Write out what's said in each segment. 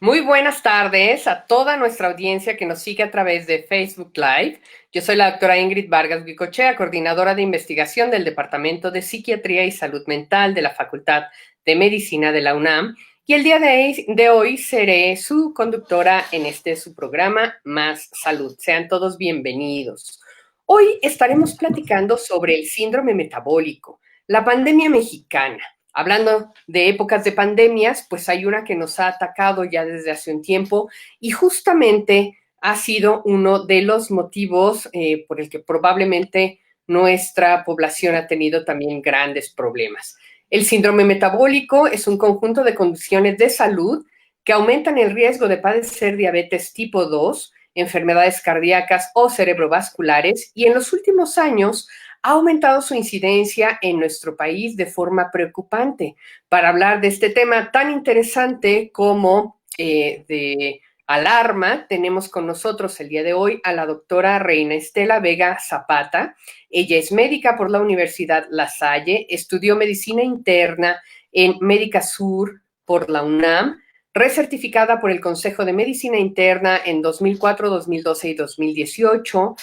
Muy buenas tardes a toda nuestra audiencia que nos sigue a través de Facebook Live. Yo soy la doctora Ingrid Vargas Guicochea, coordinadora de investigación del Departamento de Psiquiatría y Salud Mental de la Facultad de Medicina de la UNAM. Y el día de hoy seré su conductora en su programa Más Salud. Sean todos bienvenidos. Hoy estaremos platicando sobre el síndrome metabólico, la pandemia mexicana. Hablando de épocas de pandemias, pues hay una que nos ha atacado ya desde hace un tiempo y justamente ha sido uno de los motivos por el que probablemente nuestra población ha tenido también grandes problemas. El síndrome metabólico es un conjunto de condiciones de salud que aumentan el riesgo de padecer diabetes tipo 2, enfermedades cardíacas o cerebrovasculares, y en los últimos años ha aumentado su incidencia en nuestro país de forma preocupante. Para hablar de este tema tan interesante como de alarma, tenemos con nosotros el día de hoy a la doctora Reina Estela Vega Zapata. Ella es médica por la Universidad La Salle, estudió medicina interna en Médica Sur por la UNAM, recertificada por el Consejo de Medicina Interna en 2004, 2012 y 2018.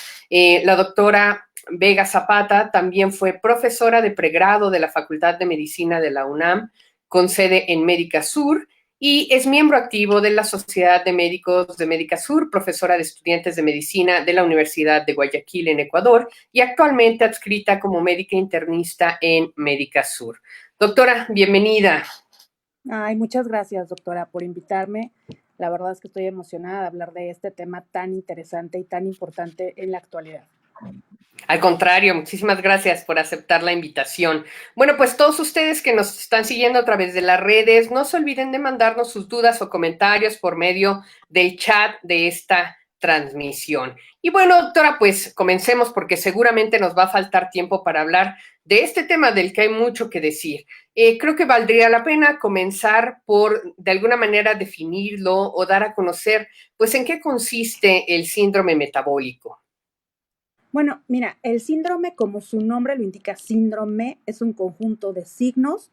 La doctora Vega Zapata también fue profesora de pregrado de la Facultad de Medicina de la UNAM, con sede en Médica Sur, y es miembro activo de la Sociedad de Médicos de Médica Sur, profesora de estudiantes de medicina de la Universidad de Guayaquil en Ecuador y actualmente adscrita como médica internista en Médica Sur. Doctora, bienvenida. Ay, muchas gracias, doctora, por invitarme. La verdad es que estoy emocionada de hablar de este tema tan interesante y tan importante en la actualidad. Al contrario, muchísimas gracias por aceptar la invitación. Bueno, pues todos ustedes que nos están siguiendo a través de las redes, no se olviden de mandarnos sus dudas o comentarios por medio del chat de esta transmisión. Y bueno, doctora, pues comencemos porque seguramente nos va a faltar tiempo para hablar de este tema del que hay mucho que decir. Creo que valdría la pena comenzar por, de alguna manera, definirlo o dar a conocer, pues, en qué consiste el síndrome metabólico. Bueno, mira, el síndrome, como su nombre lo indica, síndrome es un conjunto de signos,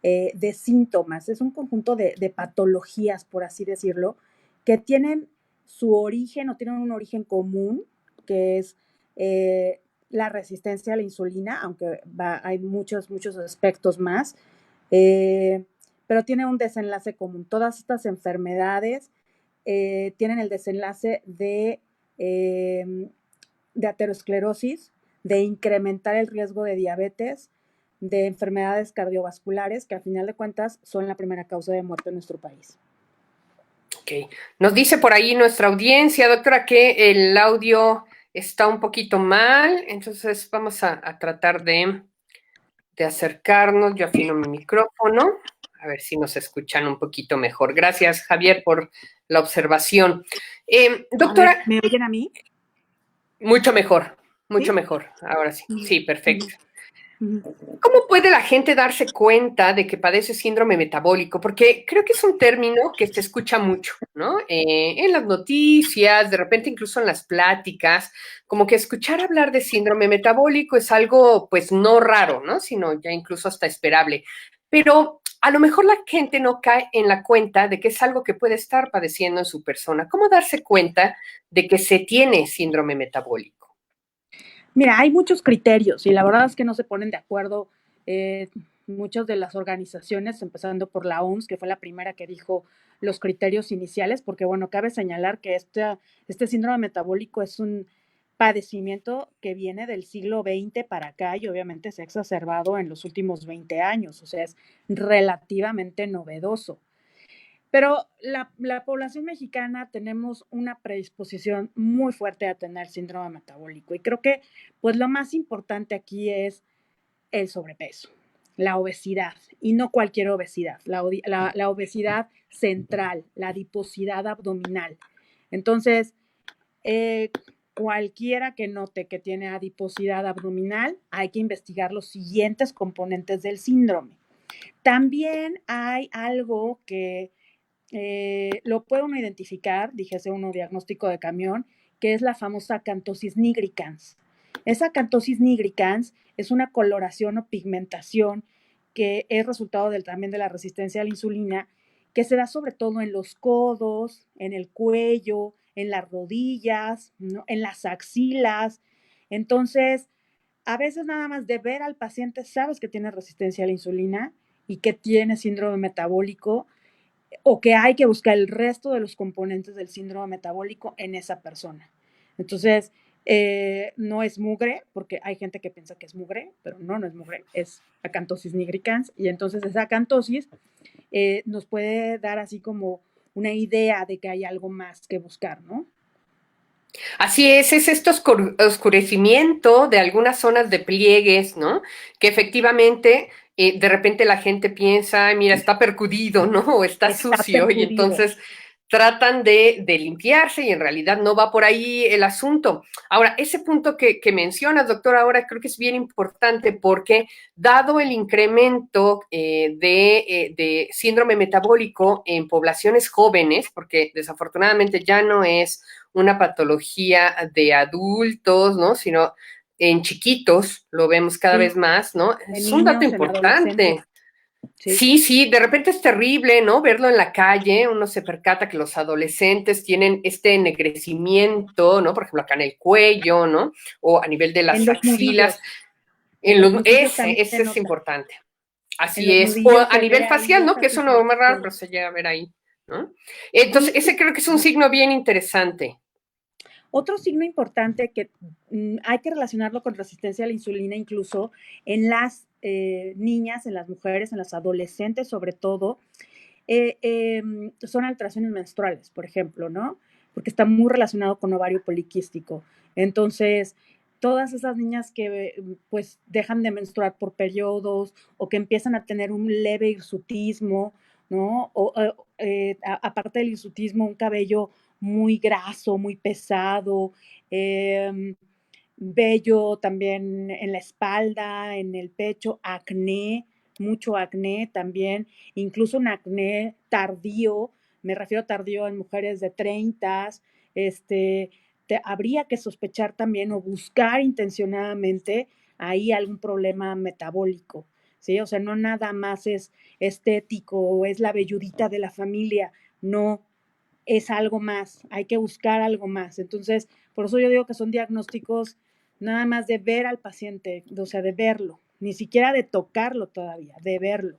de síntomas, es un conjunto de patologías, por así decirlo, que tienen su origen o tienen un origen común, que es la resistencia a la insulina, aunque hay muchos aspectos más, eh, pero tiene un desenlace común. Todas estas enfermedades tienen el desenlace de aterosclerosis, de incrementar el riesgo de diabetes, de enfermedades cardiovasculares, que al final de cuentas son la primera causa de muerte en nuestro país. Ok. Nos dice por ahí nuestra audiencia, doctora, que el audio está un poquito mal, entonces vamos a tratar de acercarnos. Yo afino mi micrófono, a ver si nos escuchan un poquito mejor. Gracias, Javier, por la observación. A ver, Doctora, ¿me oyen a mí? mucho ¿Sí? mejor. Ahora sí, sí, Uh-huh. perfecto. Uh-huh. ¿Cómo puede la gente darse cuenta de que padece síndrome metabólico? Porque creo que es un término que se escucha mucho, ¿no? En las noticias, de repente incluso en las pláticas, como que escuchar hablar de síndrome metabólico es algo, pues, no raro, ¿no? Sino ya incluso hasta esperable. Pero a lo mejor la gente no cae en la cuenta de que es algo que puede estar padeciendo en su persona. ¿Cómo darse cuenta de que se tiene síndrome metabólico? Mira, hay muchos criterios y la verdad es que no se ponen de acuerdo muchas de las organizaciones, empezando por la OMS, que fue la primera que dijo los criterios iniciales, porque bueno, cabe señalar que este síndrome metabólico es un padecimiento que viene del siglo XX para acá y obviamente se ha exacerbado en los últimos 20 años, o sea, es relativamente novedoso. Pero la población mexicana tenemos una predisposición muy fuerte a tener síndrome metabólico y creo que pues lo más importante aquí es el sobrepeso, la obesidad y no cualquier obesidad, la obesidad central, la adiposidad abdominal. Entonces, eh, cualquiera que note que tiene adiposidad abdominal, hay que investigar los siguientes componentes del síndrome. También hay algo que lo puede uno identificar, dijese uno diagnóstico de camión, que es la famosa acantosis nigricans. Esa acantosis nigricans es una coloración o pigmentación que es resultado también de la resistencia a la insulina que se da sobre todo en los codos, en el cuello, en las rodillas, ¿no? En las axilas. Entonces, a veces nada más de ver al paciente sabes que tiene resistencia a la insulina y que tiene síndrome metabólico o que hay que buscar el resto de los componentes del síndrome metabólico en esa persona. Entonces, no es mugre, porque hay gente que piensa que es mugre, pero no, no es mugre, es acantosis nigricans, y entonces esa acantosis nos puede dar así como una idea de que hay algo más que buscar, ¿no? Así es este oscurecimiento de algunas zonas de pliegues, ¿no? Que efectivamente de repente la gente piensa, "Ay, mira, está percudido, ¿no? O está Está sucio", y percudido. entonces tratan de limpiarse y en realidad no va por ahí el asunto. Ahora, ese punto que mencionas, doctor, ahora creo que es bien importante porque dado el incremento de síndrome metabólico en poblaciones jóvenes, porque desafortunadamente ya no es una patología de adultos, ¿no? Sino en chiquitos lo vemos cada Sí, vez más, ¿no? en Es un dato niños, en adolescentes. importante. Sí. Sí, sí, de repente es terrible, ¿no? Verlo en la calle, uno se percata que los adolescentes tienen este ennegrecimiento, ¿no? Por ejemplo, acá en el cuello, ¿no? O a nivel de En las los axilas. nudillos. En los nudillos también se Ese es nota. importante. En Así los es. O nudillos a se nivel ve ahí facial, ¿no? esa Que eso no es más raro, circulación. pero se llega a ver ahí, ¿no? Entonces, Y ese creo que es un signo bien interesante. otro signo importante que hay que relacionarlo con resistencia a la insulina, incluso en las niñas, en las mujeres, en las adolescentes sobre todo, son alteraciones menstruales, por ejemplo, ¿no? Porque está muy relacionado con ovario poliquístico. Entonces, todas esas niñas que pues dejan de menstruar por periodos o que empiezan a tener un leve hirsutismo, ¿no? Aparte del hirsutismo, un cabello muy graso, muy pesado, vello también en la espalda, en el pecho, acné, mucho acné también, incluso un acné tardío, me refiero a tardío en mujeres de 30, este, habría que sospechar también o buscar intencionadamente ahí algún problema metabólico, ¿sí? O sea, no nada más es estético o es la velludita de la familia, no, es algo más, hay que buscar algo más. Entonces, por eso yo digo que son diagnósticos nada más de ver al paciente, o sea, de verlo, ni siquiera de tocarlo todavía, de verlo,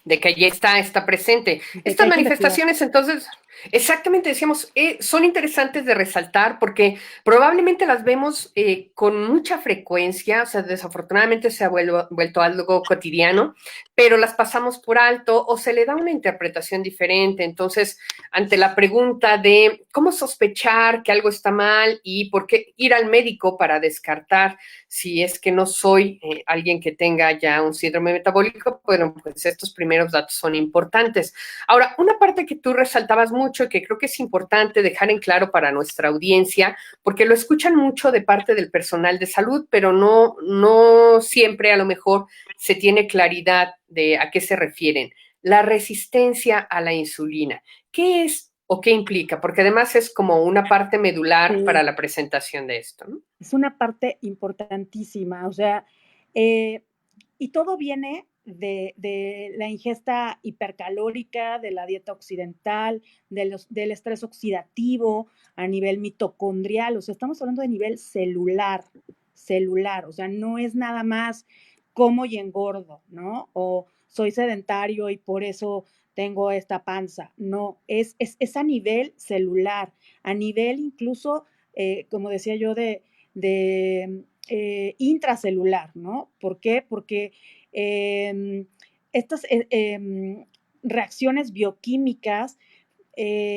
De que allí está presente. de que Estas hay que investigar. manifestaciones, entonces, exactamente decíamos, son interesantes de resaltar porque probablemente las vemos con mucha frecuencia, o sea, desafortunadamente se ha vuelto algo cotidiano, pero las pasamos por alto o se le da una interpretación diferente. Entonces, ante la pregunta de cómo sospechar que algo está mal y por qué ir al médico para descartar si es que no soy alguien que tenga ya un síndrome metabólico, bueno, pues estos primeros datos son importantes. Ahora, una parte que tú resaltabas mucho y que creo que es importante dejar en claro para nuestra audiencia, porque lo escuchan mucho de parte del personal de salud, pero no siempre a lo mejor se tiene claridad de a qué se refieren. La resistencia a la insulina. ¿Qué es o qué implica? Porque además es como una parte medular para Sí, la presentación de esto, ¿no? es una parte importantísima, o sea, eh, y todo viene de la ingesta hipercalórica, de la dieta occidental, del estrés oxidativo a nivel mitocondrial, o sea, estamos hablando de nivel celular, o sea, no es nada más como y engordo, ¿no? O soy sedentario y por eso tengo esta panza, no, es a nivel celular, a nivel incluso, como decía yo, de intracelular, ¿no? ¿Por qué? Porque estas reacciones bioquímicas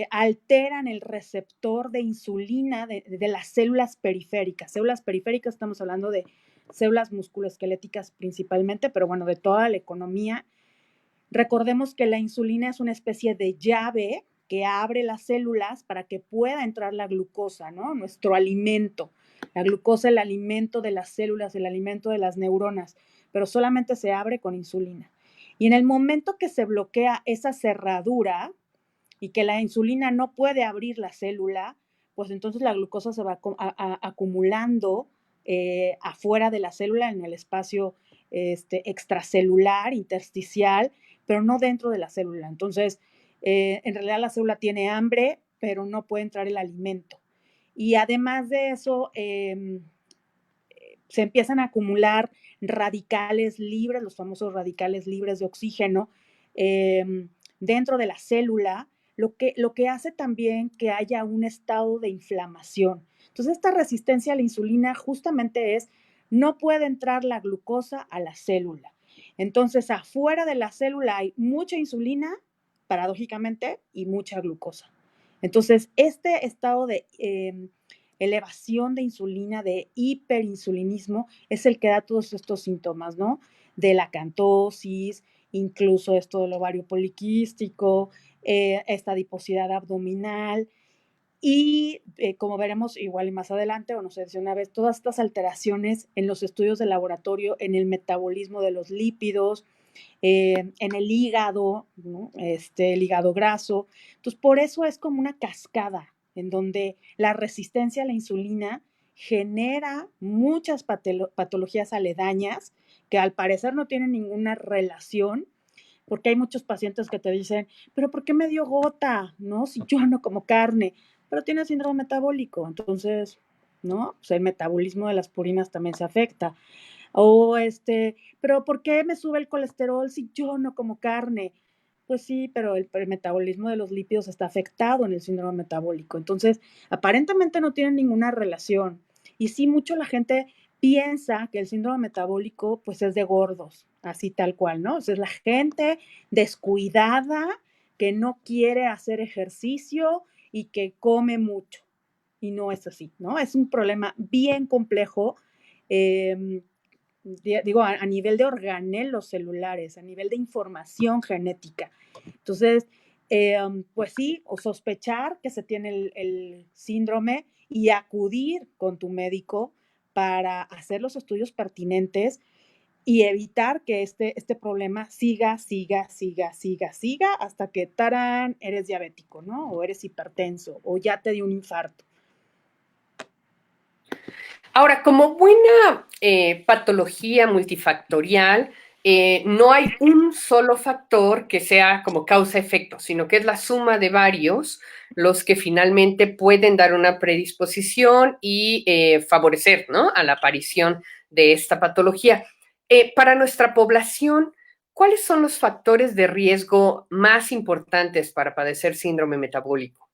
alteran el receptor de insulina de las células periféricas. Células periféricas, estamos hablando de células musculoesqueléticas principalmente, pero bueno, de toda la economía. Recordemos que la insulina es una especie de llave que abre las células para que pueda entrar la glucosa, ¿no? Nuestro alimento. La glucosa, el alimento de las células, el alimento de las neuronas, pero solamente se abre con insulina. Y en el momento que se bloquea esa cerradura y que la insulina no puede abrir la célula, pues entonces la glucosa se va acumulando afuera de la célula en el espacio extracelular, intersticial, pero no dentro de la célula. Entonces, en realidad la célula tiene hambre, pero no puede entrar el alimento. Y además de eso, se empiezan a acumular radicales libres, los famosos radicales libres de oxígeno, dentro de la célula, lo que hace también que haya un estado de inflamación. Entonces, esta resistencia a la insulina justamente es, no puede entrar la glucosa a la célula. Entonces, afuera de la célula hay mucha insulina, paradójicamente, y mucha glucosa. Entonces, este estado de elevación de insulina, de hiperinsulinismo, es el que da todos estos síntomas, ¿no? De la acantosis, incluso esto del ovario poliquístico, esta adiposidad abdominal, y como veremos igual y más adelante, o no sé si una vez, todas estas alteraciones en los estudios de laboratorio, en el metabolismo de los lípidos, en el hígado, ¿no? El hígado graso. Entonces, por eso es como una cascada en donde la resistencia a la insulina genera muchas patologías aledañas que al parecer no tienen ninguna relación, porque hay muchos pacientes que te dicen, pero ¿por qué me dio gota? ¿No? Si yo no como carne, pero tiene síndrome metabólico, entonces, ¿no? O sea, el metabolismo de las purinas también se afecta. O pero ¿por qué me sube el colesterol si yo no como carne? Pues sí, pero el metabolismo de los lípidos está afectado en el síndrome metabólico. Entonces, aparentemente no tienen ninguna relación. Y sí, mucho la gente piensa que el síndrome metabólico, pues es de gordos, así tal cual, ¿no? O sea, es la gente descuidada que no quiere hacer ejercicio y que come mucho. Y no es así, ¿no? Es un problema bien complejo. Digo, a nivel de organelos celulares, a nivel de información genética. Entonces, pues sí, o sospechar que se tiene el síndrome y acudir con tu médico para hacer los estudios pertinentes y evitar que este problema siga hasta que, tarán, eres diabético, ¿no? O eres hipertenso, o ya te dio un infarto. Ahora, como buena patología multifactorial, no hay un solo factor que sea como causa-efecto, sino que es la suma de varios los que finalmente pueden dar una predisposición y favorecer, ¿no?, a la aparición de esta patología. Para nuestra población, ¿cuáles son los factores de riesgo más importantes para padecer síndrome metabólico?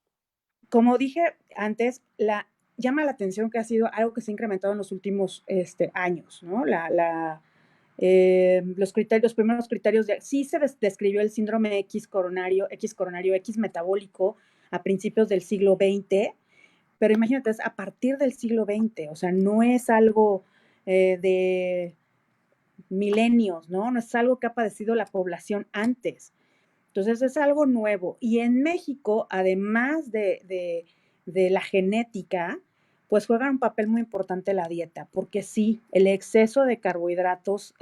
Como dije antes, llama la atención que ha sido algo que se ha incrementado en los últimos años, ¿no? Los primeros criterios sí se describió el síndrome X coronario, X metabólico a principios del siglo XX, pero imagínate, es a partir del siglo XX, o sea, no es algo de milenios, ¿no? No es algo que ha padecido la población antes. Entonces es algo nuevo. Y en México, además de la genética, pues juega un papel muy importante la dieta, porque sí, el exceso de carbohidratos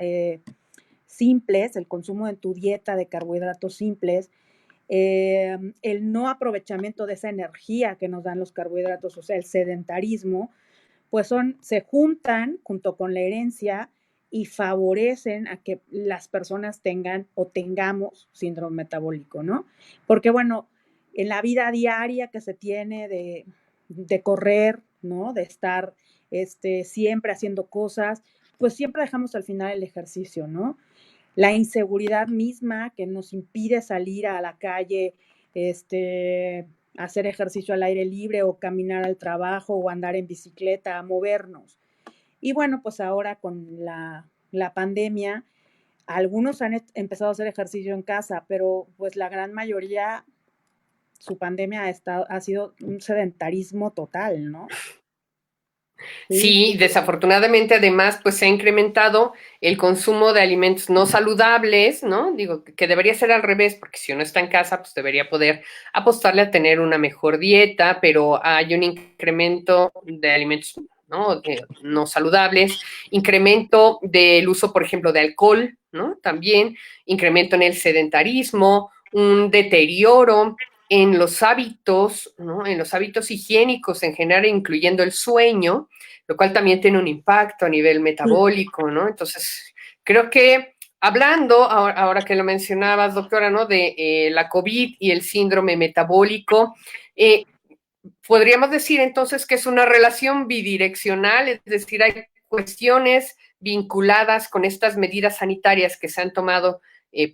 simples, el consumo en tu dieta de carbohidratos simples, el no aprovechamiento de esa energía que nos dan los carbohidratos, o sea, el sedentarismo, pues se juntan junto con la herencia y favorecen a que las personas tengan o tengamos síndrome metabólico, ¿no? Porque bueno, en la vida diaria que se tiene de correr, ¿no? De estar siempre haciendo cosas, pues siempre dejamos al final el ejercicio, ¿no? La inseguridad misma que nos impide salir a la calle, hacer ejercicio al aire libre o caminar al trabajo o andar en bicicleta, a movernos. Y bueno, pues ahora con la pandemia, algunos han empezado a hacer ejercicio en casa, pero pues la gran mayoría, su pandemia ha sido un sedentarismo total, ¿no? Sí. Sí, desafortunadamente además pues se ha incrementado el consumo de alimentos no saludables, ¿no? Digo que debería ser al revés, porque si uno está en casa pues debería poder apostarle a tener una mejor dieta, pero hay un incremento de alimentos, ¿no?, no saludables, incremento del uso, por ejemplo, de alcohol, ¿no? También incremento en el sedentarismo, un deterioro en los hábitos, ¿no?, en los hábitos higiénicos en general, incluyendo el sueño, lo cual también tiene un impacto a nivel metabólico, ¿no? Entonces, creo que hablando, ahora que lo mencionabas, doctora, ¿no? De la COVID y el síndrome metabólico, eh, podríamos decir entonces que es una relación bidireccional, es decir, hay cuestiones vinculadas con estas medidas sanitarias que se han tomado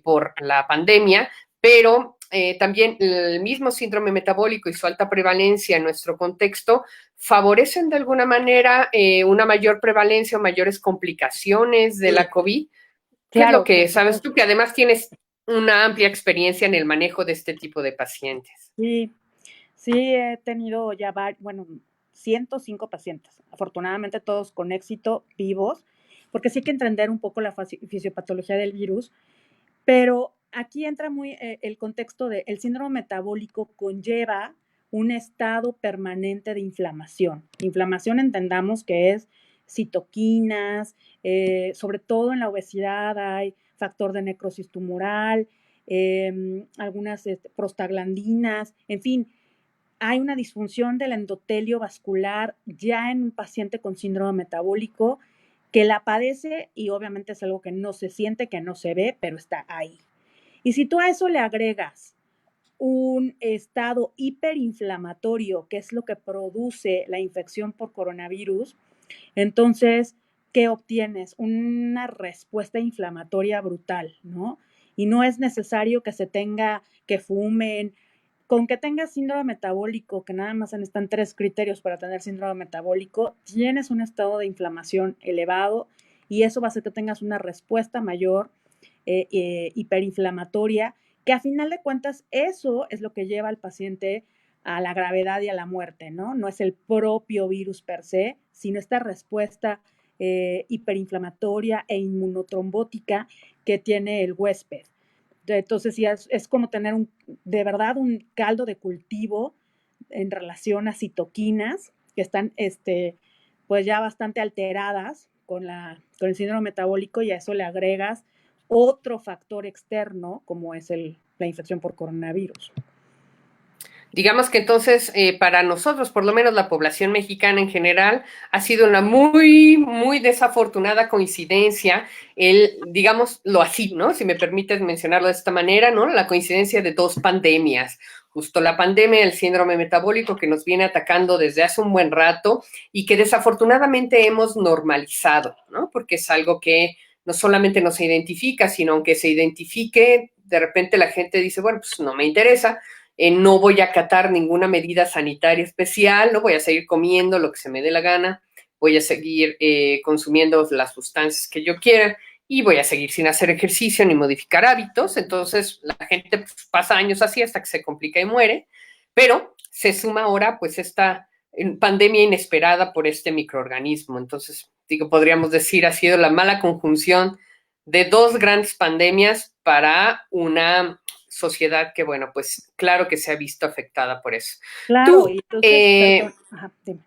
por la pandemia, pero también el mismo síndrome metabólico y su alta prevalencia en nuestro contexto favorecen de alguna manera una mayor prevalencia o mayores complicaciones de la COVID. ¿Qué es lo Claro, por que sabes supuesto. tú? Que además tienes una amplia experiencia en el manejo de este tipo de pacientes. Sí, sí he tenido ya, bueno, 105 pacientes, afortunadamente todos con éxito, vivos, porque sí hay que entender un poco la fisiopatología del virus, pero aquí entra muy el contexto de el síndrome metabólico conlleva un estado permanente de inflamación. Inflamación entendamos que es citoquinas, sobre todo en la obesidad hay factor de necrosis tumoral, algunas prostaglandinas, en fin, hay una disfunción del endotelio vascular ya en un paciente con síndrome metabólico que la padece y obviamente es algo que no se siente, que no se ve, pero está ahí. Y si tú a eso le agregas un estado hiperinflamatorio, que es lo que produce la infección por coronavirus, entonces, ¿qué obtienes? Una respuesta inflamatoria brutal, ¿no? Y no es necesario que se tenga, que fumen, con que tengas síndrome metabólico, que nada más están 3 criterios para tener síndrome metabólico, tienes un estado de inflamación elevado y eso va a hacer que tengas una respuesta mayor hiperinflamatoria, que a final de cuentas eso es lo que lleva al paciente a la gravedad y a la muerte, ¿no? No es el propio virus per se, sino esta respuesta hiperinflamatoria e inmunotrombótica que tiene el huésped. Entonces, sí, es como tener de verdad un caldo de cultivo en relación a citoquinas que están pues ya bastante alteradas con el síndrome metabólico y a eso le agregas otro factor externo como es la infección por coronavirus. Digamos que entonces, para nosotros, por lo menos la población mexicana en general, ha sido una muy, muy desafortunada coincidencia, digámoslo así, ¿no? Si me permites mencionarlo de esta manera, ¿no? La coincidencia de dos pandemias. Justo la pandemia del síndrome metabólico que nos viene atacando desde hace un buen rato y que desafortunadamente hemos normalizado, ¿no? Porque es algo que no solamente nos identifica, sino aunque se identifique, de repente la gente dice, bueno, pues no me interesa, no voy a acatar ninguna medida sanitaria especial, no voy a seguir comiendo lo que se me dé la gana, voy a seguir consumiendo las sustancias que yo quiera y voy a seguir sin hacer ejercicio ni modificar hábitos. Entonces la gente pues, pasa años así hasta que se complica y muere, pero se suma ahora pues esta pandemia inesperada por este microorganismo. Entonces, digo, podríamos decir, ha sido la mala conjunción de dos grandes pandemias para una sociedad que, bueno, pues claro que se ha visto afectada por eso. Claro, Tú, y entonces, perdón, ajá, dime.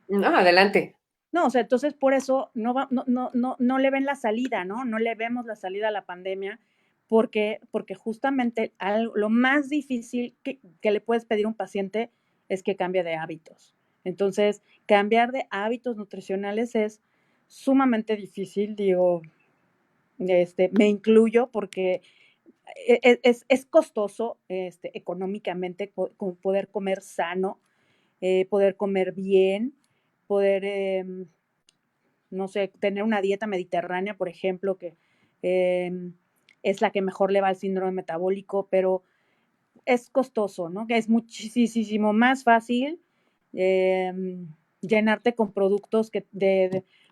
no, adelante. No, o sea, entonces por eso no le ven la salida, ¿no? No le vemos la salida a la pandemia, porque justamente lo más difícil que le puedes pedir a un paciente es que cambie de hábitos. Entonces, cambiar de hábitos nutricionales es sumamente difícil, digo, me incluyo porque es costoso económicamente poder comer sano, poder comer bien, poder no sé, tener una dieta mediterránea, por ejemplo, que eh, es la que mejor le va al síndrome metabólico, pero es costoso, ¿no? Que es muchísimo más fácil eh, llenarte con productos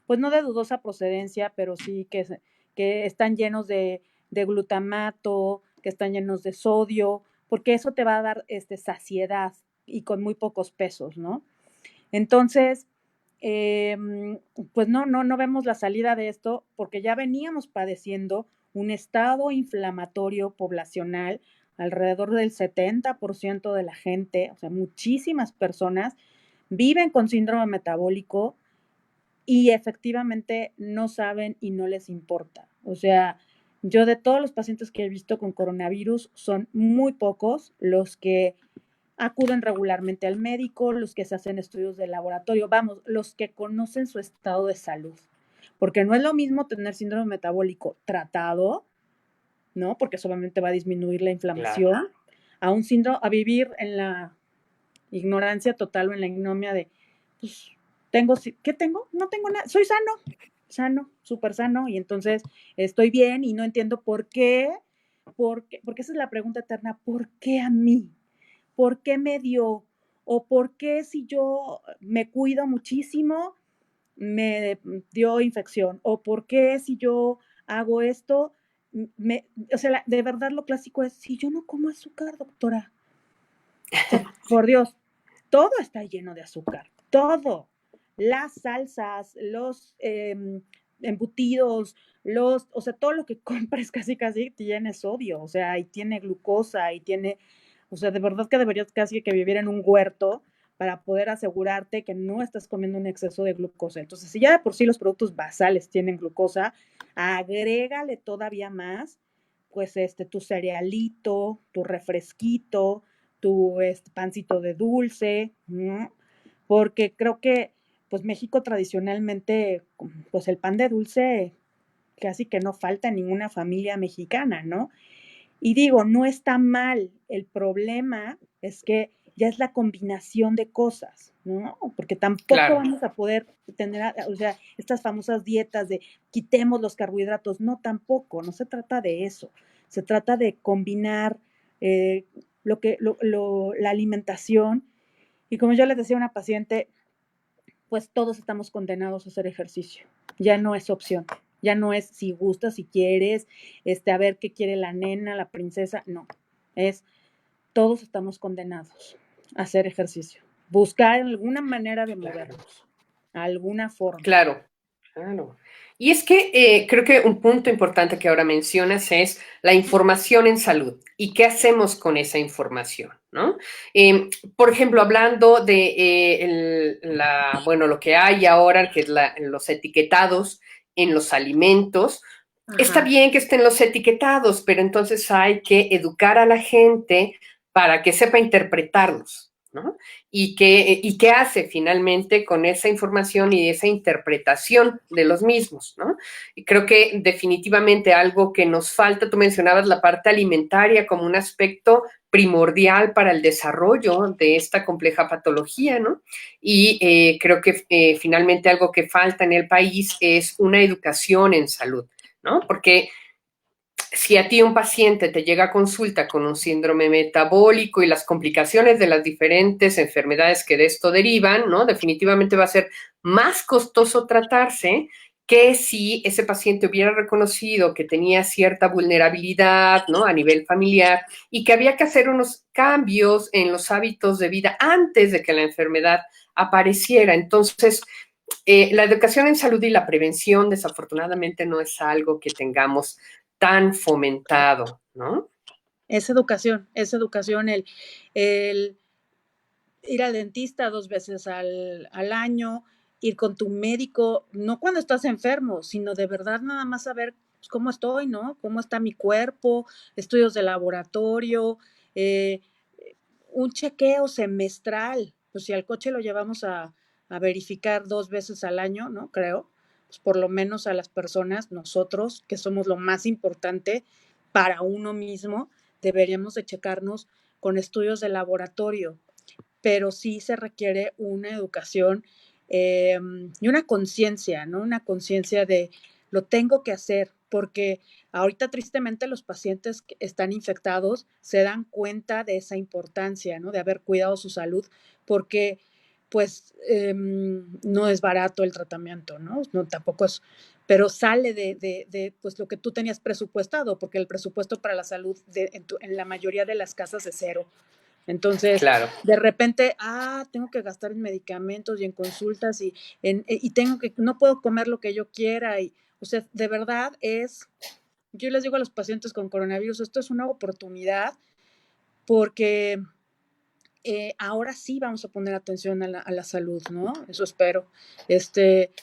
pues no de dudosa procedencia, pero sí que están llenos de glutamato, que están llenos de sodio, porque eso te va a dar saciedad y con muy pocos pesos, ¿no? Entonces, eh, pues no vemos la salida de esto porque ya veníamos padeciendo un estado inflamatorio poblacional, alrededor del 70% de la gente, o sea, muchísimas personas viven con síndrome metabólico y efectivamente no saben y no les importa. O sea, yo de todos los pacientes que he visto con coronavirus, son muy pocos los que acuden regularmente al médico, los que se hacen estudios de laboratorio, vamos, los que conocen su estado de salud. Porque no es lo mismo tener síndrome metabólico tratado ¿no? Porque solamente va a disminuir la claro. inflamación, a un síndrome, a vivir en la ignorancia total o en la ignominia de, pues, ¿qué tengo? No tengo nada, soy sano, súper sano, y entonces estoy bien y no entiendo porque esa es la pregunta eterna, ¿por qué a mí? ¿Por qué me dio? ¿O por qué si yo me cuido muchísimo me dio infección? ¿O por qué si yo hago esto, o sea, de verdad lo clásico es, si yo no como azúcar, doctora, o sea, por Dios, todo está lleno de azúcar, todo. Las salsas, los embutidos, o sea, todo lo que compres casi tiene sodio, o sea, y tiene glucosa, y tiene, o sea, de verdad que deberías casi que vivir en un huerto para poder asegurarte que no estás comiendo un exceso de glucosa. Entonces, si ya de por sí los productos basales tienen glucosa, agrégale todavía más, pues tu cerealito, tu refresquito, tu pancito de dulce, ¿no? Porque creo que pues México tradicionalmente, pues el pan de dulce casi que no falta en ninguna familia mexicana, ¿no? Y digo, no está mal, el problema es que ya es la combinación de cosas, ¿no? Porque tampoco Claro. vamos a poder tener, o sea, estas famosas dietas de quitemos los carbohidratos, no, tampoco, no se trata de eso, se trata de combinar eh, la alimentación. Y como yo les decía a una paciente, pues todos estamos condenados a hacer ejercicio. Ya no es opción. Ya no es si gustas, si quieres, a ver qué quiere la nena, la princesa. No. Es todos estamos condenados a hacer ejercicio. Buscar alguna manera de Claro. movernos. Alguna forma. Claro, claro. Y es que creo que un punto importante que ahora mencionas es la información en salud y qué hacemos con esa información, ¿no? Por ejemplo, hablando de bueno, lo que hay ahora, que es los etiquetados en los alimentos, está Ajá. bien que estén los etiquetados, pero entonces hay que educar a la gente para que sepa interpretarlos, ¿no? Y qué hace finalmente con esa información y esa interpretación de los mismos, ¿no? Y creo que definitivamente algo que nos falta, tú mencionabas la parte alimentaria como un aspecto primordial para el desarrollo de esta compleja patología, ¿no? Y creo que finalmente algo que falta en el país es una educación en salud, ¿no? Porque si a ti un paciente te llega a consulta con un síndrome metabólico y las complicaciones de las diferentes enfermedades que de esto derivan, ¿no? Definitivamente va a ser más costoso tratarse que si ese paciente hubiera reconocido que tenía cierta vulnerabilidad, ¿no? A nivel familiar y que había que hacer unos cambios en los hábitos de vida antes de que la enfermedad apareciera. Entonces, la educación en salud y la prevención, desafortunadamente, no es algo que tengamos tan fomentado, ¿no? Es educación el ir al dentista 2 veces al año, ir con tu médico, no cuando estás enfermo, sino de verdad nada más saber pues, cómo estoy, ¿no? Cómo está mi cuerpo, estudios de laboratorio, eh, un chequeo semestral, pues si al coche lo llevamos a verificar 2 veces al año, ¿no? Creo, pues por lo menos a las personas, nosotros, que somos lo más importante para uno mismo, deberíamos de checarnos con estudios de laboratorio, pero sí se requiere una educación y una conciencia, ¿no? Una conciencia de lo tengo que hacer, porque ahorita tristemente los pacientes que están infectados se dan cuenta de esa importancia, ¿no? De haber cuidado su salud, porque pues no es barato el tratamiento, ¿no? No tampoco es, pero sale pues lo que tú tenías presupuestado, porque el presupuesto para la salud en la mayoría de las casas es cero. Entonces, Claro, de repente, tengo que gastar en medicamentos y en consultas y tengo que, no puedo comer lo que yo quiera. O sea, de verdad yo les digo a los pacientes con coronavirus, esto es una oportunidad porque ahora sí vamos a poner atención a la salud, ¿no? Eso espero.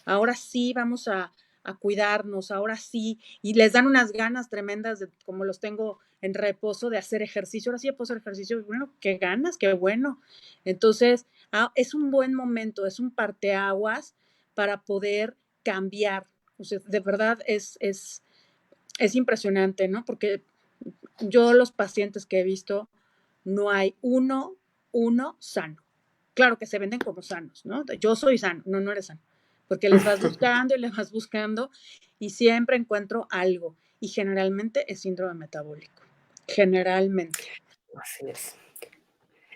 Ahora sí vamos a cuidarnos, ahora sí, y les dan unas ganas tremendas, como los tengo en reposo, de hacer ejercicio. Ahora sí puedo hacer ejercicio, bueno, qué ganas, qué bueno. Entonces, es un buen momento, es un parteaguas para poder cambiar. O sea, de verdad es impresionante, ¿no? Porque Yo los pacientes que he visto, no hay uno sano. Claro que se venden como sanos, ¿no? Yo soy sano, no, no eres sano. Porque les vas buscando y les vas buscando y siempre encuentro algo. Y generalmente es síndrome metabólico. Generalmente. Así es.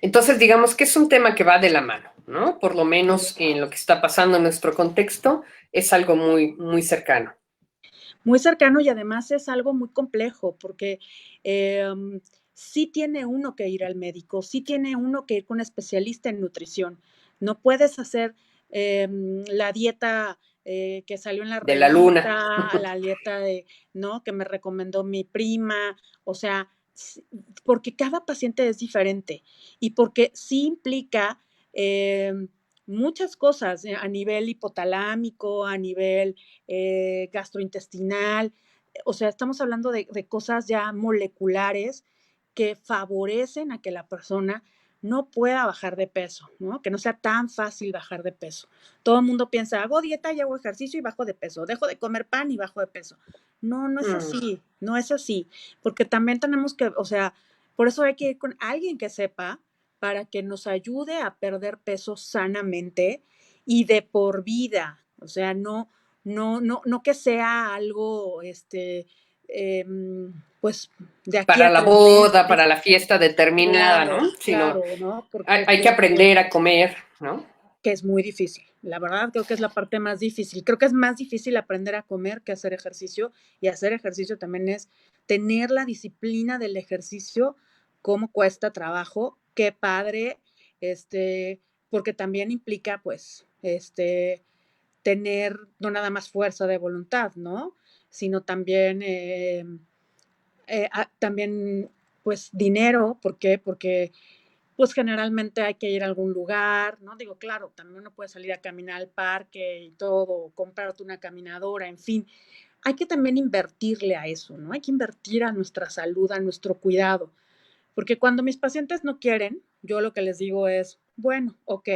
Entonces, digamos que es un tema que va de la mano, ¿no? Por lo menos en lo que está pasando en nuestro contexto, es algo muy, muy cercano. Muy cercano y además es algo muy complejo porque eh, sí tiene uno que ir al médico, sí tiene uno que ir con un especialista en nutrición. No puedes hacer la dieta que salió en la De la luna. revista, la dieta de, ¿no? Que me recomendó mi prima, o sea, porque cada paciente es diferente y porque sí implica eh, muchas cosas a nivel hipotalámico, a nivel gastrointestinal, o sea, estamos hablando de cosas ya moleculares que favorecen a que la persona no pueda bajar de peso, ¿no? Que no sea tan fácil bajar de peso. Todo el mundo piensa, hago dieta y hago ejercicio y bajo de peso, dejo de comer pan y bajo de peso. No, no es así, no es así, porque también tenemos que, o sea, por eso hay que ir con alguien que sepa para que nos ayude a perder peso sanamente y de por vida, o sea, no que sea algo, eh, pues, de aquí Para a la 3 meses, boda, para la fiesta determinada, claro, ¿no? Sino claro, ¿no? Porque hay que aprender a comer, ¿no? que es muy difícil. La verdad, creo que es la parte más difícil. Creo que es más difícil aprender a comer que hacer ejercicio. Y hacer ejercicio también es tener la disciplina del ejercicio, cómo cuesta trabajo, qué padre, porque también implica, pues, tener no nada más fuerza de voluntad, ¿no? Sino también, también, pues, dinero. ¿Por qué? Porque pues generalmente hay que ir a algún lugar, ¿no? Digo, claro, también uno puede salir a caminar al parque y todo, comprarte una caminadora, en fin. Hay que también invertirle a eso, ¿no? Hay que invertir a nuestra salud, a nuestro cuidado. Porque cuando mis pacientes no quieren, yo lo que les digo es, bueno, ok,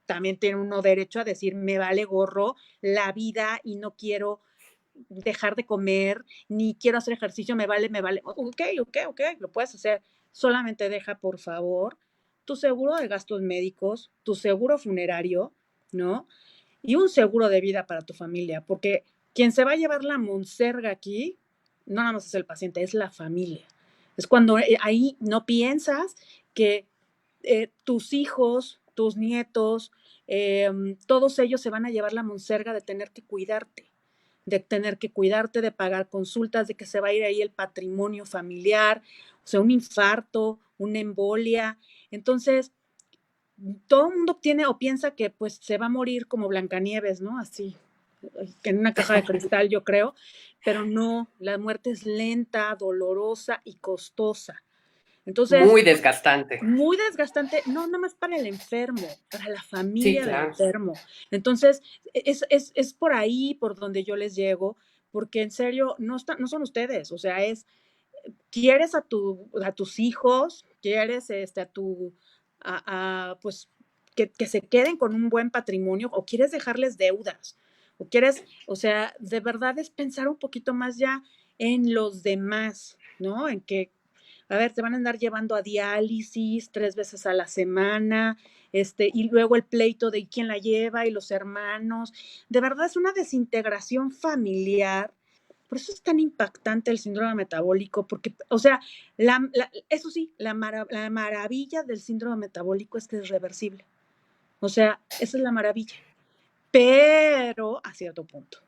también tiene uno derecho a decir, me vale gorro la vida y no quiero dejar de comer, ni quiero hacer ejercicio, me vale. Ok, lo puedes hacer. Solamente deja, por favor, tu seguro de gastos médicos, tu seguro funerario, ¿no? Y un seguro de vida para tu familia, porque quien se va a llevar la monserga aquí, no nada más es el paciente, es la familia. Es cuando ahí no piensas que tus hijos, tus nietos, todos ellos se van a llevar la monserga de tener que cuidarte, de pagar consultas, de que se va a ir ahí el patrimonio familiar, o sea, un infarto, una embolia. Entonces, todo el mundo tiene o piensa que pues se va a morir como Blancanieves, ¿no? Así, en una caja de cristal, yo creo, pero no, la muerte es lenta, dolorosa y costosa. Entonces, Muy desgastante. muy desgastante, no nada más para el enfermo, para la Sí, familia del claro. enfermo. Entonces, es por ahí por donde yo les llego, porque en serio, no son ustedes, o sea, quieres a tus hijos, quieres pues, que se queden con un buen patrimonio, o quieres dejarles deudas, o quieres, o sea, de verdad es pensar un poquito más ya en los demás, ¿no? En que a ver, te van a andar llevando a diálisis 3 veces a la semana, y luego el pleito de quién la lleva y los hermanos. De verdad es una desintegración familiar. Por eso es tan impactante el síndrome metabólico, porque, o sea, eso sí, la maravilla del síndrome metabólico es que es reversible. O sea, esa es la maravilla, pero a cierto punto.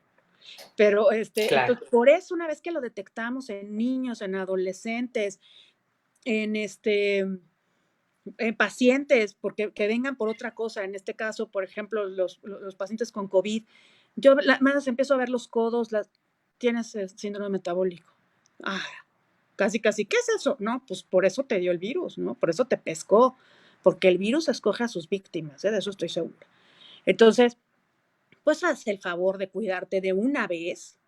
Pero, Claro. entonces, por eso una vez que lo detectamos en niños, en adolescentes, en en pacientes, porque que vengan por otra cosa, en este caso, por ejemplo, los pacientes con COVID, yo más empiezo a ver los codos, tienes síndrome metabólico. Ah, casi, casi, ¿qué es eso? No, pues por eso te dio el virus, ¿no? Por eso te pescó, porque el virus escoge a sus víctimas, de eso estoy segura. Entonces, pues haz el favor de cuidarte de una vez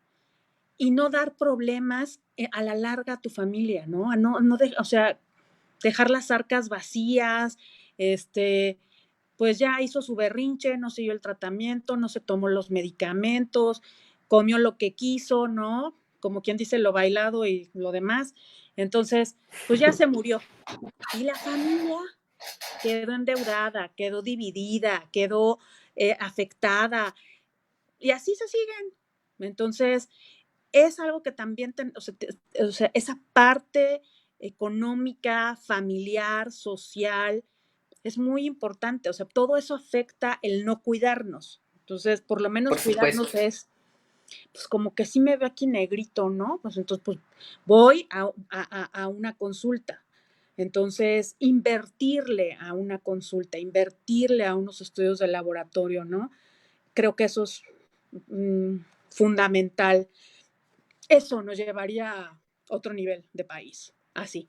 y no dar problemas a la larga a tu familia, ¿no? O sea, dejar las arcas vacías, pues ya hizo su berrinche, no siguió el tratamiento, no se tomó los medicamentos, comió lo que quiso, ¿no? como quien dice, lo bailado y lo demás. Entonces, pues ya se murió. Y la familia quedó endeudada, quedó dividida, quedó afectada, y así se siguen. Entonces, es algo que también, o sea, esa parte económica, familiar, social, es muy importante. O sea, todo eso afecta el no cuidarnos. Entonces, por lo menos Por supuesto. cuidarnos es, pues como que sí me veo aquí negrito, ¿no? Pues entonces, pues voy a una consulta. Entonces, invertirle a una consulta, invertirle a unos estudios de laboratorio, ¿no? Creo que eso es fundamental. Eso nos llevaría a otro nivel de país, así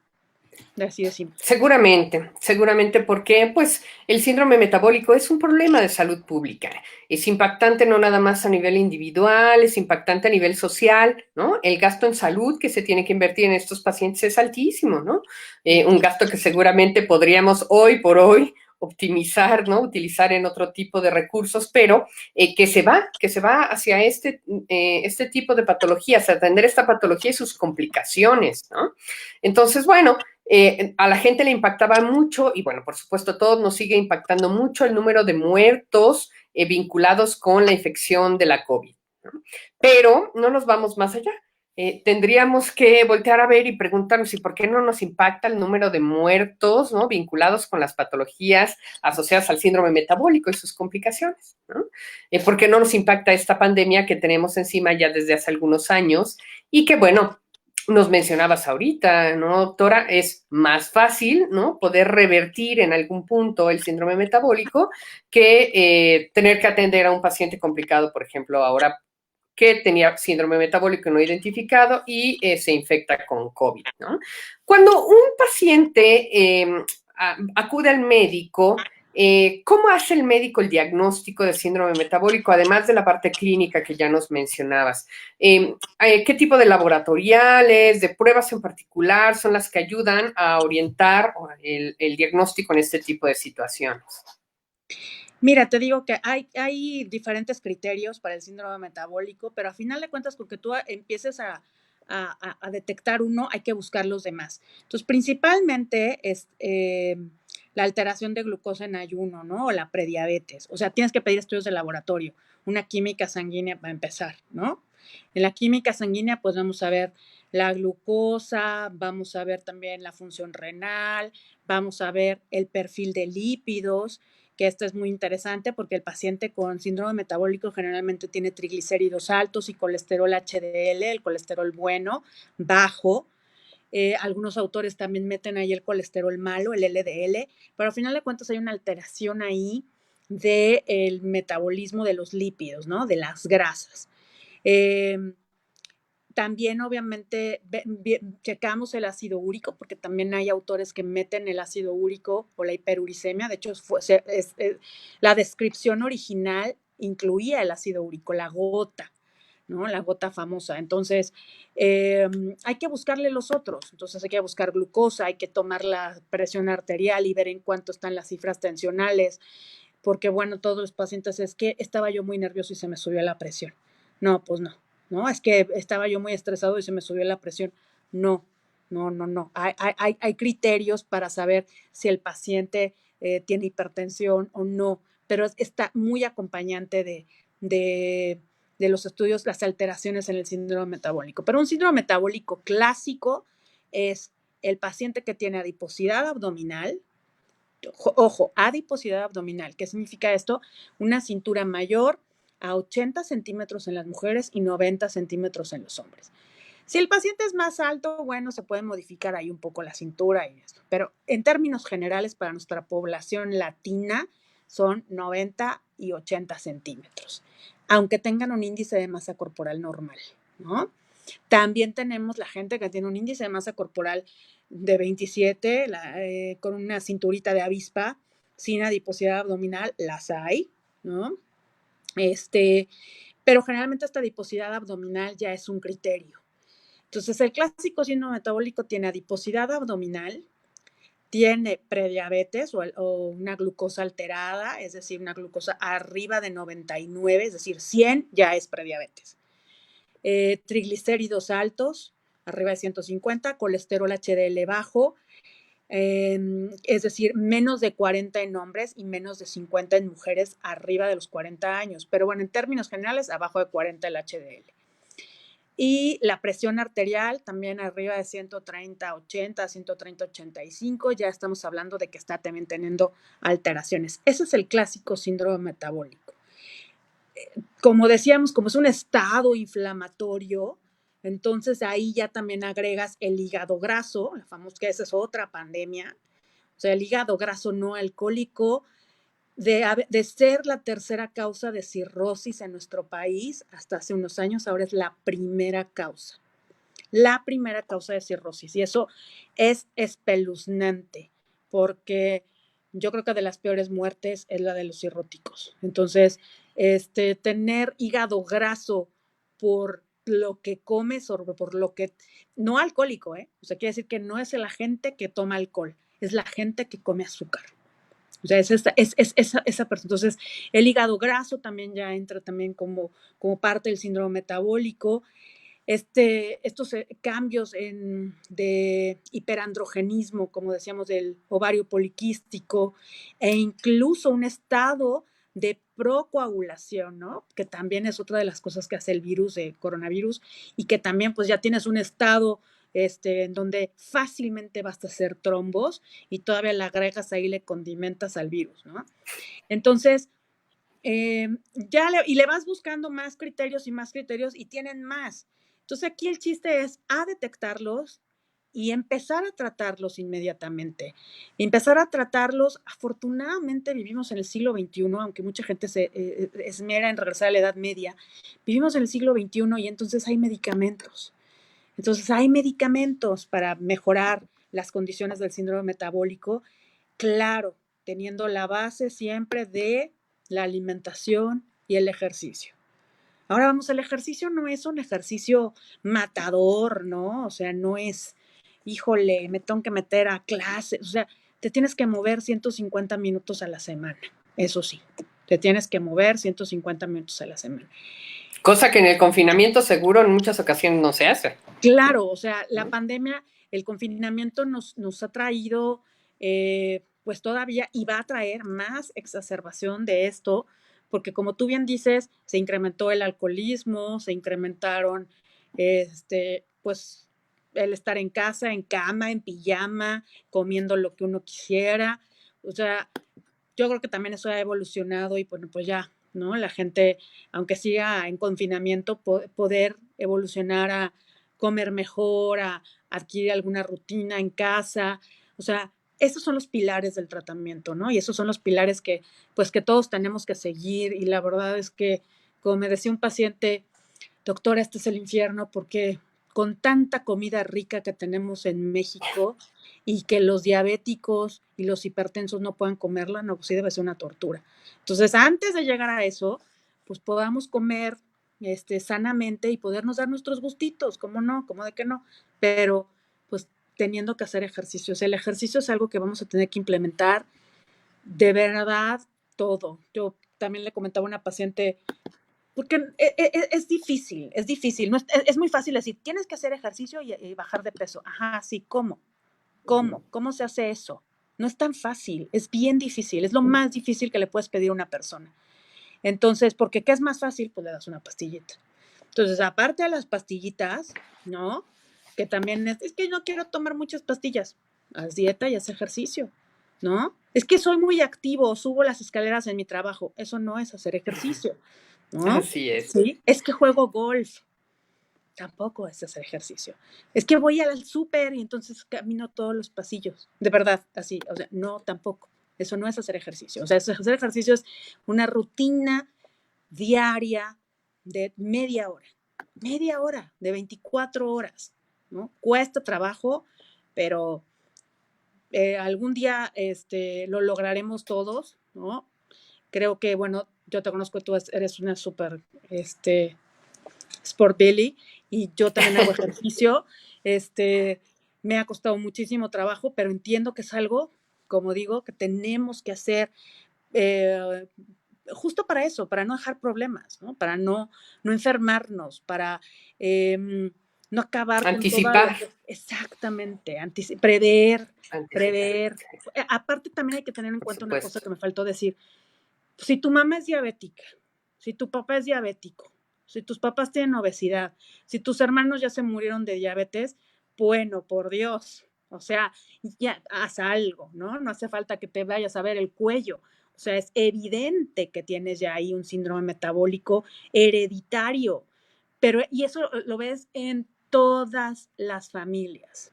de simple. Seguramente, seguramente porque pues el síndrome metabólico es un problema de salud pública. Es impactante no nada más a nivel individual, es impactante a nivel social, ¿no? El gasto en salud que se tiene que invertir en estos pacientes es altísimo, ¿no? Un gasto que seguramente podríamos hoy por hoy optimizar, ¿no? Utilizar en otro tipo de recursos, pero que se va hacia este tipo de patologías, a atender esta patología y sus complicaciones, ¿no? Entonces, bueno, a la gente le impactaba mucho y bueno, por supuesto, a todos nos sigue impactando mucho el número de muertos vinculados con la infección de la COVID, ¿no? Pero no nos vamos más allá. Tendríamos que voltear a ver y preguntarnos, ¿y por qué no nos impacta el número de muertos, ¿no? Vinculados con las patologías asociadas al síndrome metabólico y sus complicaciones, ¿no? ¿Por qué no nos impacta esta pandemia que tenemos encima ya desde hace algunos años y que, bueno, nos mencionabas ahorita, ¿no, doctora? Es más fácil, ¿no? Poder revertir en algún punto el síndrome metabólico que tener que atender a un paciente complicado, por ejemplo, ahora que tenía síndrome metabólico no identificado y se infecta con COVID, ¿no? Cuando un paciente acude al médico, ¿cómo hace el médico el diagnóstico de síndrome metabólico, además de la parte clínica que ya nos mencionabas? ¿Qué tipo de laboratoriales, de pruebas en particular son las que ayudan a orientar el diagnóstico en este tipo de situaciones? Mira, te digo que hay diferentes criterios para el síndrome metabólico, pero a final de cuentas, con que tú empieces a detectar uno, hay que buscar los demás. Entonces, principalmente es la alteración de glucosa en ayuno, ¿no? O la prediabetes. O sea, tienes que pedir estudios de laboratorio, una química sanguínea para empezar, ¿no? En la química sanguínea, pues vamos a ver la glucosa, vamos a ver también la función renal, vamos a ver el perfil de lípidos, que esto es muy interesante porque el paciente con síndrome metabólico generalmente tiene triglicéridos altos y colesterol HDL, el colesterol bueno, bajo. Algunos autores también meten ahí el colesterol malo, el LDL, pero al final de cuentas hay una alteración ahí del metabolismo de los lípidos, ¿no? De las grasas. También, obviamente, checamos el ácido úrico, porque también hay autores que meten el ácido úrico o la hiperuricemia. De hecho, la descripción original incluía el ácido úrico, la gota, ¿no? La gota famosa. Entonces, hay que buscarle los otros. Entonces, hay que buscar glucosa, hay que tomar la presión arterial y ver en cuánto están las cifras tensionales, porque, bueno, todos los pacientes es que estaba yo muy nervioso y se me subió la presión. No, pues no. No, es que estaba yo muy estresado y se me subió la presión. No, no. Hay criterios para saber si el paciente tiene hipertensión o no, pero está muy acompañante de los estudios, las alteraciones en el síndrome metabólico. Pero un síndrome metabólico clásico es el paciente que tiene adiposidad abdominal. Ojo, adiposidad abdominal. ¿Qué significa esto? Una cintura mayor a 80 centímetros en las mujeres y 90 centímetros en los hombres. Si el paciente es más alto, bueno, se puede modificar ahí un poco la cintura y esto. Pero en términos generales, para nuestra población latina, son 90 y 80 centímetros, aunque tengan un índice de masa corporal normal, ¿no? También tenemos la gente que tiene un índice de masa corporal de 27, con una cinturita de avispa, sin adiposidad abdominal, las hay, ¿no? Pero generalmente esta adiposidad abdominal ya es un criterio. Entonces, el clásico síndrome metabólico tiene adiposidad abdominal, tiene prediabetes o una glucosa alterada, es decir, una glucosa arriba de 99, es decir, 100 ya es prediabetes. triglicéridos altos, arriba de 150, colesterol HDL bajo, es decir, menos de 40 en hombres y menos de 50 en mujeres arriba de los 40 años. Pero bueno, en términos generales, abajo de 40 el HDL. Y la presión arterial también arriba de 130, 80, 130, 85, ya estamos hablando de que está también teniendo alteraciones. Ese es el clásico síndrome metabólico. Como decíamos, como es un estado inflamatorio, entonces ahí ya también agregas el hígado graso, la famosa, que esa es otra pandemia, o sea, el hígado graso no alcohólico, de ser la tercera causa de cirrosis en nuestro país, hasta hace unos años, ahora es la primera causa de cirrosis. Y eso es espeluznante, porque yo creo que de las peores muertes es la de los cirróticos. Entonces, tener hígado graso por lo que comes o por lo que, no alcohólico, o sea, quiere decir que no es la gente que toma alcohol, es la gente que come azúcar. O sea, es esa persona. Entonces, el hígado graso también ya entra también como parte del síndrome metabólico. Estos cambios de hiperandrogenismo, como decíamos, del ovario poliquístico, e incluso un estado de procoagulación, ¿no? Que también es otra de las cosas que hace el virus de coronavirus, y que también pues ya tienes un estado en donde fácilmente basta hacer trombos y todavía le agregas ahí, le condimentas al virus, ¿no? Entonces, y le vas buscando más criterios y tienen más. Entonces aquí el chiste es detectarlos y empezar a tratarlos inmediatamente. Empezar a tratarlos, afortunadamente vivimos en el siglo XXI, aunque mucha gente se esmera en regresar a la Edad Media, vivimos en el siglo XXI y entonces hay medicamentos. Entonces hay medicamentos para mejorar las condiciones del síndrome metabólico, claro, teniendo la base siempre de la alimentación y el ejercicio. Ahora vamos, el ejercicio no es un ejercicio matador, ¿no? O sea, no es, híjole, me tengo que meter a clases, o sea, te tienes que mover 150 minutos a la semana, eso sí, te tienes que mover 150 minutos a la semana. Cosa que en el confinamiento seguro en muchas ocasiones no se hace. Claro, o sea, la pandemia, el confinamiento nos ha traído, pues todavía, y va a traer más exacerbación de esto, porque como tú bien dices, se incrementó el alcoholismo, se incrementaron, pues, el estar en casa, en cama, en pijama, comiendo lo que uno quisiera. O sea, yo creo que también eso ha evolucionado y bueno, pues ya, ¿no? La gente, aunque siga en confinamiento, poder evolucionar a comer mejor, a adquirir alguna rutina en casa. O sea, esos son los pilares del tratamiento, ¿no? Y esos son los pilares que, pues, que todos tenemos que seguir. Y la verdad es que, como me decía un paciente, doctora, este es el infierno porque con tanta comida rica que tenemos en México y que los diabéticos y los hipertensos no puedan comerla, no, pues sí debe ser una tortura. Entonces, antes de llegar a eso, pues podamos comer sanamente y podernos dar nuestros gustitos, ¿cómo no? ¿Cómo de que no? Pero, pues, teniendo que hacer ejercicios. El ejercicio es algo que vamos a tener que implementar de verdad todo. Yo también le comentaba a una paciente, porque es difícil. No es muy fácil decir, tienes que hacer ejercicio y bajar de peso. Ajá, sí, ¿cómo? ¿Cómo se hace eso? No es tan fácil, es bien difícil, es lo más difícil que le puedes pedir a una persona. Entonces, porque ¿qué es más fácil? Pues le das una pastillita. Entonces, aparte de las pastillitas, ¿no? Que también es que no quiero tomar muchas pastillas. Haz dieta y haz ejercicio, ¿no? Es que soy muy activo, subo las escaleras en mi trabajo. Eso no es hacer ejercicio, ¿no? Así es. Sí, es que juego golf. Tampoco es hacer ejercicio. Es que voy al súper y entonces camino todos los pasillos. De verdad, así. O sea, no, tampoco. Eso no es hacer ejercicio. O sea, hacer ejercicio es una rutina diaria de media hora, de 24 horas, ¿no? Cuesta trabajo, pero algún día lo lograremos todos, ¿no? Creo que, bueno, yo te conozco, tú eres una súper Sport Belly y yo también hago ejercicio. Me ha costado muchísimo trabajo, pero entiendo que es algo, como digo, que tenemos que hacer justo para eso, para no dejar problemas, ¿no? Para no enfermarnos, para no acabar con toda Anticipar. la... Exactamente, prever, Anticipar, prever. sí, Aparte también hay que tener en por cuenta una cosa supuesto. que me faltó decir. Si tu mamá es diabética, si tu papá es diabético, si tus papás tienen obesidad, si tus hermanos ya se murieron de diabetes, bueno, por Dios, o sea, ya haz algo, ¿no? No hace falta que te vayas a ver el cuello. O sea, es evidente que tienes ya ahí un síndrome metabólico hereditario, pero y eso lo ves en todas las familias.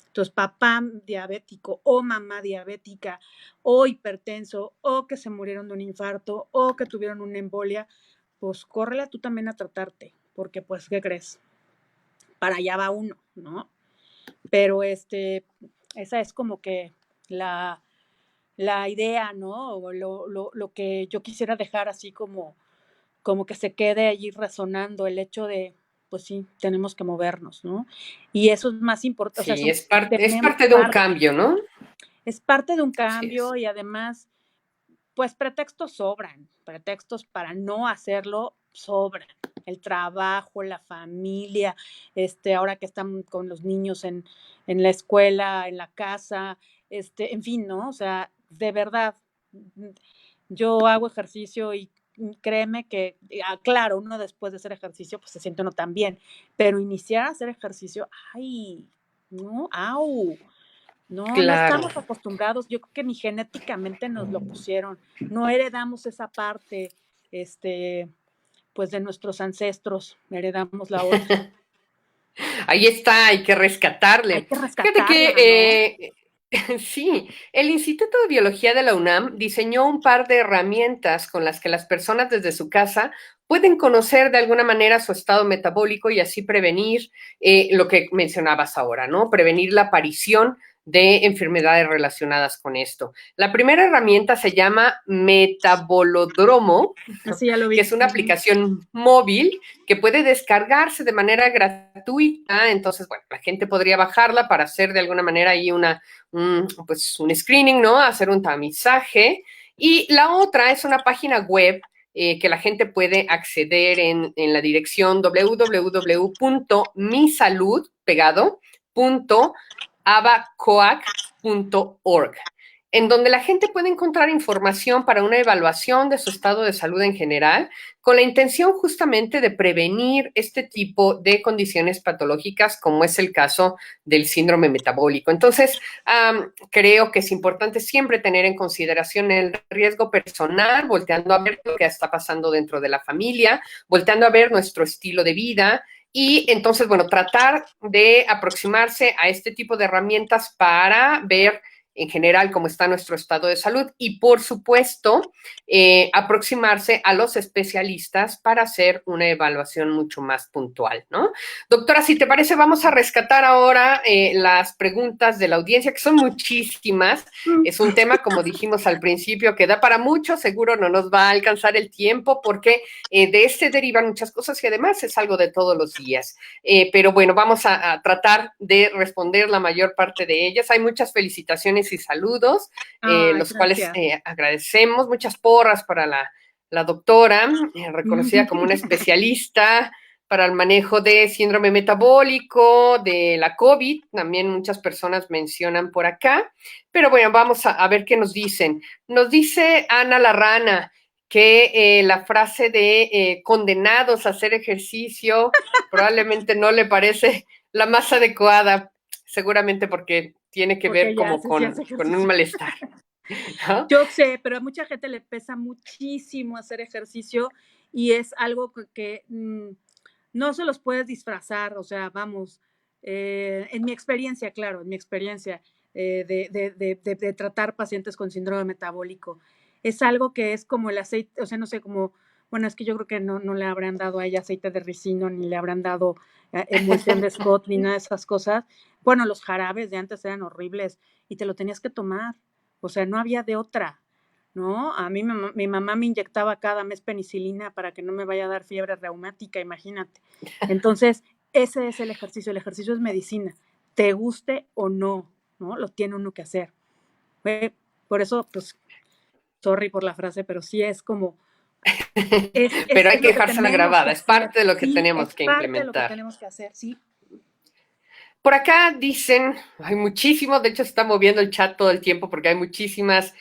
Entonces, papá diabético o mamá diabética o hipertenso o que se murieron de un infarto o que tuvieron una embolia, pues córrela tú también a tratarte, porque pues, ¿qué crees? Para allá va uno, ¿no? Pero esa es como que la idea, ¿no? O lo que yo quisiera dejar así como que se quede allí resonando el hecho de, pues sí, tenemos que movernos, ¿no? Y eso es más importante, o sea, Sí, es tenemos parte de un cambio, ¿no? es parte de un Así es. cambio y además, pues pretextos sobran, pretextos para no hacerlo sobran. El trabajo, la familia, ahora que están con los niños en la escuela, en la casa, en fin, ¿no? O sea, de verdad, yo hago ejercicio y créeme que, claro, uno después de hacer ejercicio, pues se siente uno tan bien, pero iniciar a hacer ejercicio, ay, no, au, no Claro. estamos acostumbrados, yo creo que ni genéticamente nos lo pusieron, no heredamos esa parte, pues de nuestros ancestros, heredamos la otra. Ahí está, hay que Hay rescatarle. que Fíjate rescatarla, ¿no? que sí, el Instituto de Biología de la UNAM diseñó un par de herramientas con las que las personas desde su casa pueden conocer de alguna manera su estado metabólico y así prevenir lo que mencionabas ahora, ¿no? Prevenir la aparición de enfermedades relacionadas con esto. La primera herramienta se llama Metabolodromo, Así ya lo que vi. es una aplicación móvil que puede descargarse de manera gratuita. Entonces, bueno, la gente podría bajarla para hacer de alguna manera ahí pues un screening, ¿no? Hacer un tamizaje. Y la otra es una página web que la gente puede acceder en la dirección www.misalud.abacoac.org, en donde la gente puede encontrar información para una evaluación de su estado de salud en general, con la intención justamente de prevenir este tipo de condiciones patológicas, como es el caso del síndrome metabólico. Entonces, creo que es importante siempre tener en consideración el riesgo personal, volteando a ver lo que está pasando dentro de la familia, volteando a ver nuestro estilo de vida. Y entonces, bueno, tratar de aproximarse a este tipo de herramientas para ver en general cómo está nuestro estado de salud y, por supuesto, aproximarse a los especialistas para hacer una evaluación mucho más puntual, ¿no? Doctora, si te parece, vamos a rescatar ahora las preguntas de la audiencia, que son muchísimas. Es un tema, como dijimos al principio, que da para mucho, seguro no nos va a alcanzar el tiempo porque de este derivan muchas cosas y además es algo de todos los días. Pero bueno, vamos a tratar de responder la mayor parte de ellas. Hay muchas felicitaciones y saludos, Ay, los cuales gracias. agradecemos. Muchas porras para la doctora, reconocida como una especialista para el manejo de síndrome metabólico, de la COVID, también muchas personas mencionan por acá, pero bueno, vamos a ver qué nos dicen. Nos dice Ana la Rana que la frase de condenados a hacer ejercicio probablemente no le parece la más adecuada, seguramente porque tiene que ver Porque ya como hace, sí hace con un ejercicio. malestar, ¿no? Yo sé, pero a mucha gente le pesa muchísimo hacer ejercicio y es algo no se los puedes disfrazar, o sea, vamos, en mi experiencia, claro, en mi experiencia de tratar pacientes con síndrome metabólico, es algo que es como el aceite, o sea, no sé, como, bueno, es que yo creo que no le habrán dado a ella aceite de ricino, ni le habrán dado emulsión de Scott, ni nada de esas cosas. Bueno, los jarabes de antes eran horribles y te lo tenías que tomar, o sea, no había de otra. ¿No? A mí mi mamá me inyectaba cada mes penicilina para que no me vaya a dar fiebre reumática, imagínate. Entonces, ese es el ejercicio es medicina, te guste o no, ¿no? Lo tiene uno que hacer. Por eso, pues, sorry por la frase, pero sí es como Pero hay es que lo que dejársela tenemos que grabada, es hacer, parte de lo que sí, tenemos es que parte de lo que implementar. tenemos que hacer, sí. Por acá dicen, hay muchísimos, de hecho se está moviendo el chat todo el tiempo porque hay muchísimos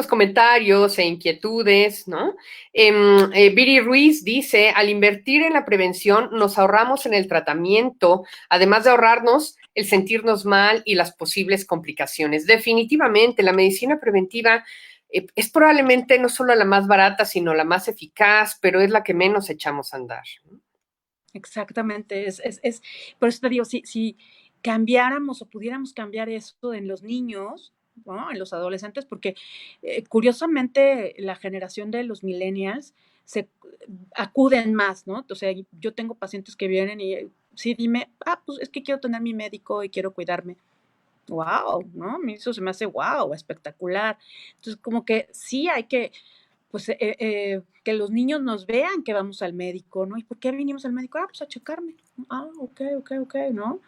comentarios e inquietudes, ¿no? Viri Ruiz dice, al invertir en la prevención nos ahorramos en el tratamiento, además de ahorrarnos el sentirnos mal y las posibles complicaciones. Definitivamente, la medicina preventiva es probablemente no solo la más barata, sino la más eficaz, pero es la que menos echamos a andar, ¿no? Exactamente, por eso te digo, si cambiáramos o pudiéramos cambiar eso en los niños, ¿no? En los adolescentes, porque curiosamente la generación de los millennials se acuden más, ¿no? O sea, yo tengo pacientes que vienen y sí, dime, pues es que quiero tener mi médico y quiero cuidarme. Wow, ¿no? A mí eso se me hace wow, espectacular. Entonces, como que sí hay que, pues, que los niños nos vean que vamos al médico, ¿no? ¿Y por qué vinimos al médico? Pues a checarme. Ok, ¿no?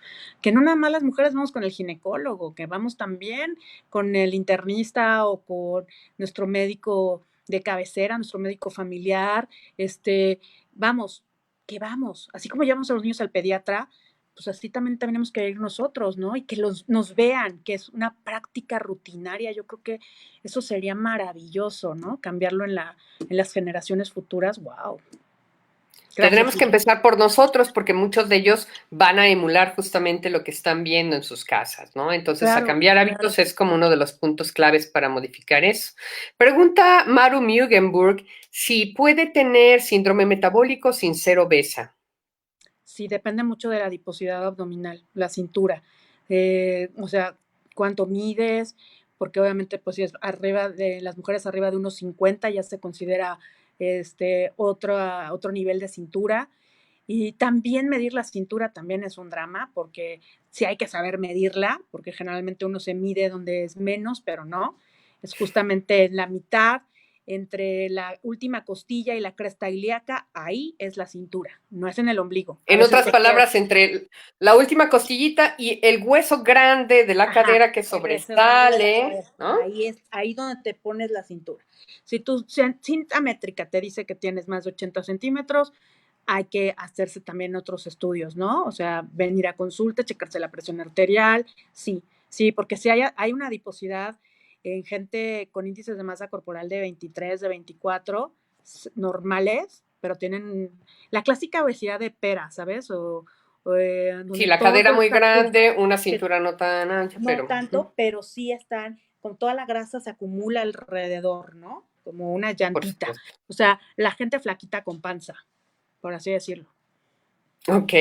Que no nada más las mujeres vamos con el ginecólogo, que vamos también con el internista o con nuestro médico de cabecera, nuestro médico familiar, vamos, que vamos, así como llevamos a los niños al pediatra, pues así también tenemos que ir nosotros, ¿no? Y que nos vean, que es una práctica rutinaria. Yo creo que eso sería maravilloso, ¿no? Cambiarlo en las generaciones futuras. ¡Wow! Gracias, Tendremos que Vicky. empezar por nosotros porque muchos de ellos van a emular justamente lo que están viendo en sus casas, ¿no? Entonces, a Claro, cambiar hábitos es como uno de los puntos claves para modificar eso. Pregunta Maru Mugenburg si puede tener síndrome metabólico sin ser obesa. sí, depende mucho de la adiposidad abdominal, la cintura. O sea, cuánto mides, porque obviamente, pues si es arriba de las mujeres arriba de unos 50 ya se considera otro nivel de cintura. Y también medir la cintura también es un drama, porque sí hay que saber medirla, porque generalmente uno se mide donde es menos, pero no. Es justamente en la mitad, entre la última costilla y la cresta ilíaca, ahí es la cintura, no es en el ombligo. A En veces otras se queda. palabras, entre la última costillita y el hueso grande de la Ajá, cadera que ese grande de la sobresale, cadera. ¿no? Ahí es, ahí donde te pones la cintura. Si tu cinta métrica te dice que tienes más de 80 centímetros, hay que hacerse también otros estudios, ¿no? O sea, venir a consulta, checarse la presión arterial, sí, porque si hay una adiposidad en gente con índices de masa corporal de 23, de 24, normales, pero tienen la clásica obesidad de pera, ¿sabes? Sí, Donde la cadera todo muy está grande, una que cintura no tan ancha, no pero tanto, pero sí están, con toda la grasa se acumula alrededor, ¿no? Como una por llantita. supuesto. O sea, la gente flaquita con panza, por así decirlo. Ok.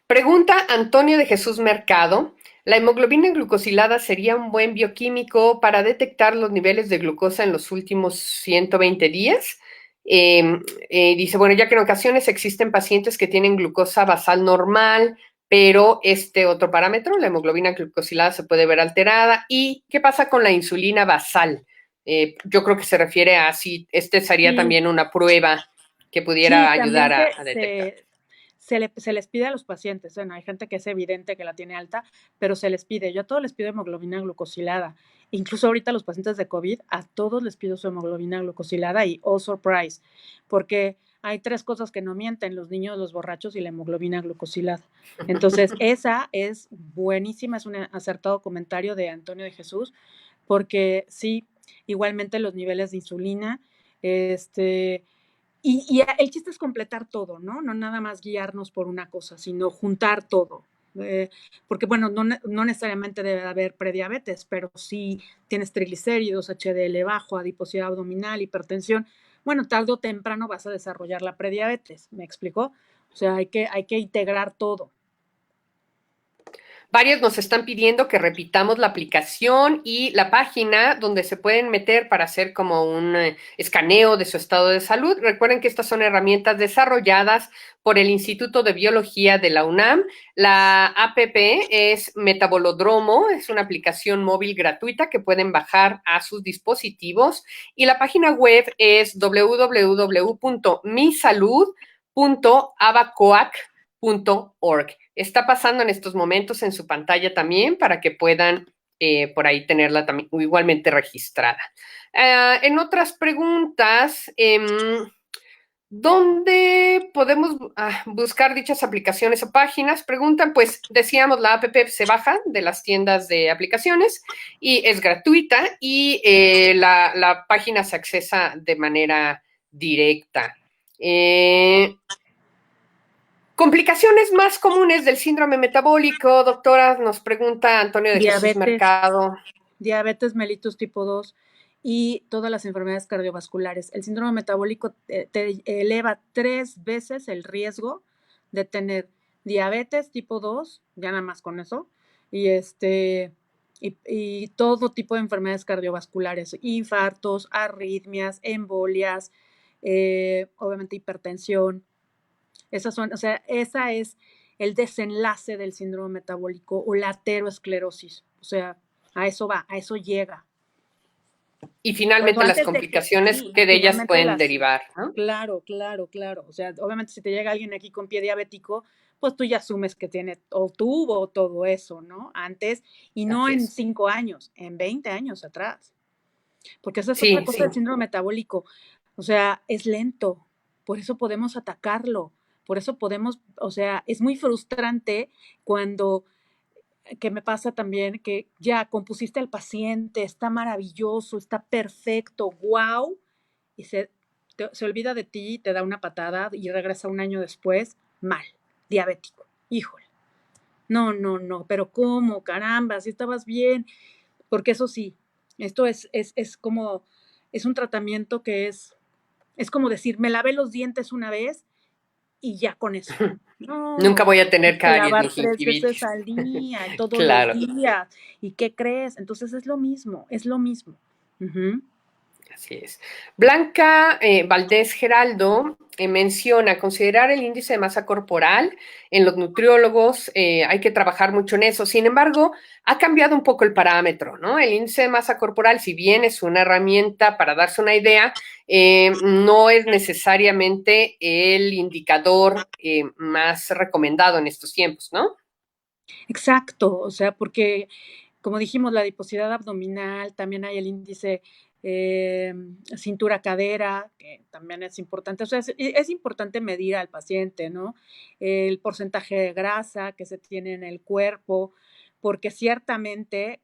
Pregunta Antonio de Jesús Mercado. ¿La hemoglobina glucosilada sería un buen bioquímico para detectar los niveles de glucosa en los últimos 120 días? Dice, bueno, ya que en ocasiones existen pacientes que tienen glucosa basal normal, pero este otro parámetro, la hemoglobina glucosilada, se puede ver alterada. ¿Y qué pasa con la insulina basal? Yo creo que se refiere a si este sería Sí, también una prueba que pudiera sí, ayudar también a detectar. se les pide a los pacientes, bueno, hay gente que es evidente que la tiene alta, pero se les pide, yo a todos les pido hemoglobina glucosilada, incluso ahorita los pacientes de COVID, a todos les pido su hemoglobina glucosilada y oh surprise, porque hay tres cosas que no mienten, los niños, los borrachos y la hemoglobina glucosilada. Entonces, esa es buenísima, es un acertado comentario de Antonio de Jesús, porque sí, igualmente los niveles de insulina, y el chiste es completar todo, ¿no? No nada más guiarnos por una cosa, sino juntar todo. Porque, bueno, no necesariamente debe haber prediabetes, pero si tienes triglicéridos, HDL bajo, adiposidad abdominal, hipertensión, bueno, tarde o temprano vas a desarrollar la prediabetes, ¿me explicó? O sea, hay que integrar todo. Varios nos están pidiendo que repitamos la aplicación y la página donde se pueden meter para hacer como un escaneo de su estado de salud. Recuerden que estas son herramientas desarrolladas por el Instituto de Biología de la UNAM. La APP es Metabolodromo, es una aplicación móvil gratuita que pueden bajar a sus dispositivos y la página web es www.misalud.abacoac.org. Está pasando en estos momentos en su pantalla también para que puedan por ahí tenerla también igualmente registrada. En otras preguntas, ¿Dónde podemos buscar dichas aplicaciones o páginas? Preguntan, pues decíamos, la app se baja de las tiendas de aplicaciones y es gratuita y la página se accesa de manera directa. Complicaciones más comunes del síndrome metabólico, doctora, nos pregunta Antonio de Jesús Mercado. Diabetes mellitus tipo 2 y todas las enfermedades cardiovasculares. El síndrome metabólico te eleva 3 veces el riesgo de tener diabetes tipo 2, ya nada más con eso, y todo tipo de enfermedades cardiovasculares, infartos, arritmias, embolias, obviamente hipertensión. Esas son, o sea, esa es el desenlace del síndrome metabólico o la aterosclerosis. O sea, a eso va, a eso llega. Y finalmente las complicaciones que de ellas pueden derivar, ¿no? Claro. O sea, obviamente si te llega alguien aquí con pie diabético, pues tú ya asumes que tiene o tuvo todo eso, ¿no? Antes, y no en 5 años, en 20 años atrás. Porque esa es otra cosa del síndrome metabólico. O sea, es lento, por eso podemos atacarlo, por eso podemos, o sea, es muy frustrante cuando, que me pasa también, que ya compusiste al paciente, está maravilloso, está perfecto, wow, y se olvida de ti, te da una patada y regresa un año después, mal, diabético, híjole. No, pero ¿cómo? Caramba, si estabas bien. Porque eso sí, esto es como, es un tratamiento que es como decir, me lavé los dientes una vez y ya con eso. No, nunca voy a tener caries lavar ni 3 veces gingivitis. al día, todos Claro. los días. ¿Y qué crees? Entonces es lo mismo, es lo mismo. Así es. Blanca Valdés Geraldo menciona, considerar el índice de masa corporal en los nutriólogos, hay que trabajar mucho en eso. Sin embargo, ha cambiado un poco el parámetro, ¿no? El índice de masa corporal, si bien es una herramienta para darse una idea, no es necesariamente el indicador más recomendado en estos tiempos, ¿no? Exacto, o sea, porque como dijimos, la adiposidad abdominal, también hay el índice cintura-cadera, que también es importante. O sea, es importante medir al paciente, ¿no? El porcentaje de grasa que se tiene en el cuerpo, porque ciertamente,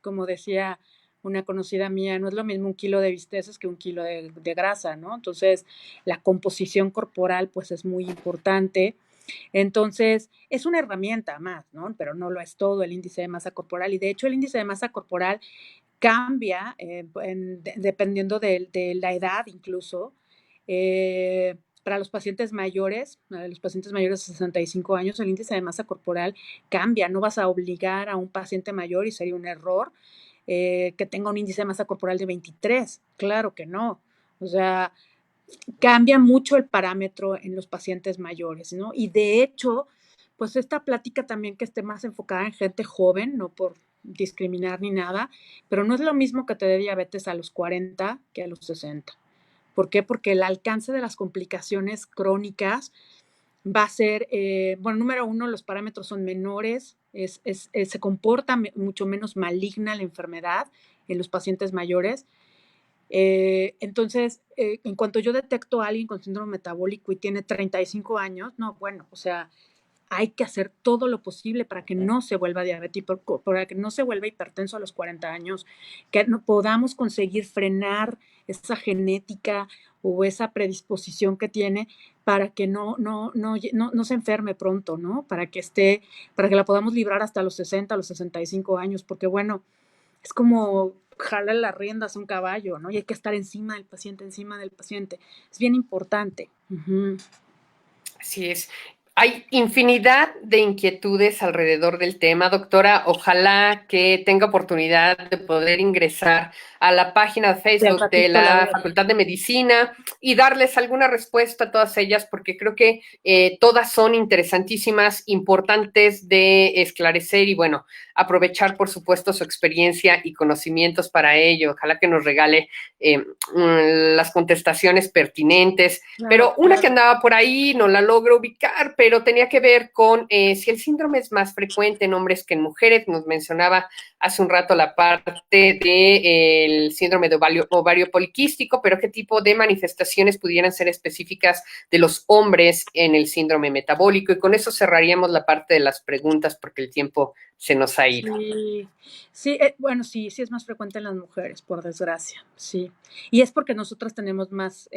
como decía una conocida mía, no es lo mismo 1 kilo de bisteces que 1 kilo de grasa, ¿no? Entonces, la composición corporal, pues, es muy importante. Entonces, es una herramienta más, ¿no? Pero no lo es todo el índice de masa corporal. Y de hecho, el índice de masa corporal cambia dependiendo de la edad incluso. Para los pacientes mayores de 65 años, el índice de masa corporal cambia. No vas a obligar a un paciente mayor, y sería un error, que tenga un índice de masa corporal de 23. Claro que no. O sea, cambia mucho el parámetro en los pacientes mayores, ¿no? Y de hecho, pues esta plática también que esté más enfocada en gente joven, no por discriminar ni nada, pero no es lo mismo que te dé diabetes a los 40 que a los 60. ¿Por qué? Porque el alcance de las complicaciones crónicas va a ser, bueno, número uno, los parámetros son menores, se comporta mucho menos maligna la enfermedad en los pacientes mayores. Entonces, en cuanto yo detecto a alguien con síndrome metabólico y tiene 35 años, no, bueno, o sea, hay que hacer todo lo posible para que no se vuelva diabético, para que no se vuelva hipertenso a los 40 años, que no podamos conseguir frenar esa genética o esa predisposición que tiene para que no se enferme pronto, ¿no? Para que la podamos librar hasta los 60, los 65 años, porque bueno, es como jalar las riendas a un caballo, ¿no? Y hay que estar encima del paciente. Es bien importante. Así es. Hay infinidad de inquietudes alrededor del tema, doctora. Ojalá que tenga oportunidad de poder ingresar a la página de Facebook de la Facultad de Medicina y darles alguna respuesta a todas ellas, porque creo que todas son interesantísimas, importantes de esclarecer y bueno, aprovechar, por supuesto, su experiencia y conocimientos para ello. Ojalá que nos regale las contestaciones pertinentes. Claro, Pero una claro. que andaba por ahí, no la logro ubicar, pero tenía que ver con si el síndrome es más frecuente en hombres que en mujeres. Nos mencionaba hace un rato la parte del síndrome de ovario poliquístico, pero qué tipo de manifestaciones pudieran ser específicas de los hombres en el síndrome metabólico. Y con eso cerraríamos la parte de las preguntas porque el tiempo se nos ha ido. Sí, sí, bueno, sí, sí es más frecuente en las mujeres, por desgracia, sí. Y es porque nosotras tenemos más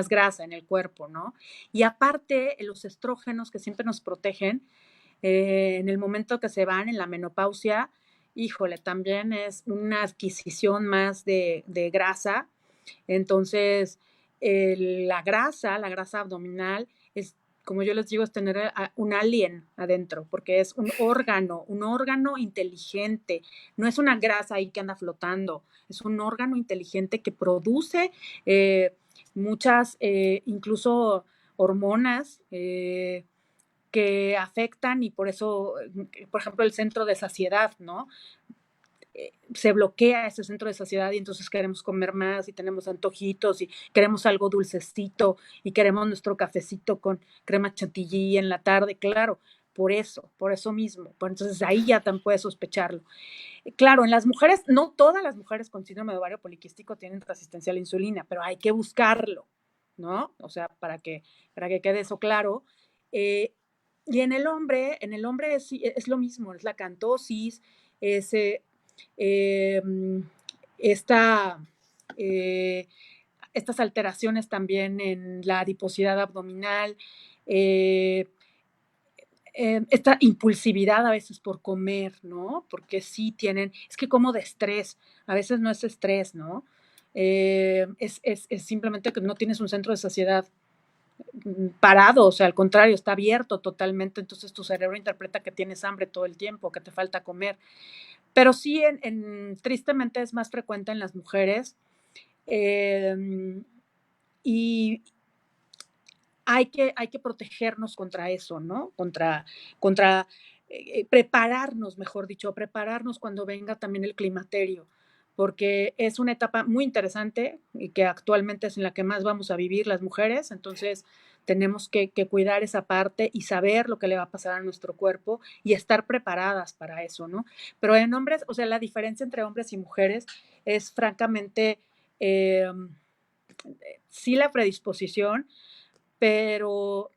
grasa en el cuerpo, ¿no? Y aparte, los estrógenos que siempre nos protegen, en el momento que se van en la menopausia, híjole, también es una adquisición más de grasa. Entonces, la grasa abdominal es, como yo les digo, es tener un alien adentro, porque es un órgano inteligente, no es una grasa ahí que anda flotando, es un órgano inteligente que produce muchas, incluso hormonas, que afectan y por eso, por ejemplo, el centro de saciedad, ¿no? Se bloquea ese centro de saciedad y entonces queremos comer más y tenemos antojitos y queremos algo dulcecito y queremos nuestro cafecito con crema chantilly en la tarde, claro, por eso mismo. Entonces ahí ya también puedes sospecharlo. Claro, en las mujeres, no todas las mujeres con síndrome de ovario poliquístico tienen resistencia a la insulina, pero hay que buscarlo, ¿no? O sea, para que quede eso claro. Y en el hombre es lo mismo, es la cantosis, es eh, esta, eh, estas alteraciones también en la adiposidad abdominal, eh, esta impulsividad a veces por comer, ¿no? Porque sí tienen, es que como de estrés, a veces no es estrés, ¿no? Es simplemente que no tienes un centro de saciedad parado, o sea, al contrario, está abierto totalmente, entonces tu cerebro interpreta que tienes hambre todo el tiempo, que te falta comer. Pero sí, tristemente es más frecuente en las mujeres. Y hay que protegernos contra eso, ¿no? Contra prepararnos, mejor dicho, prepararnos cuando venga también el climaterio, porque es una etapa muy interesante y que actualmente es en la que más vamos a vivir las mujeres, entonces tenemos que cuidar esa parte y saber lo que le va a pasar a nuestro cuerpo y estar preparadas para eso, ¿no? Pero en hombres, o sea, la diferencia entre hombres y mujeres es francamente, eh, sí la predisposición, pero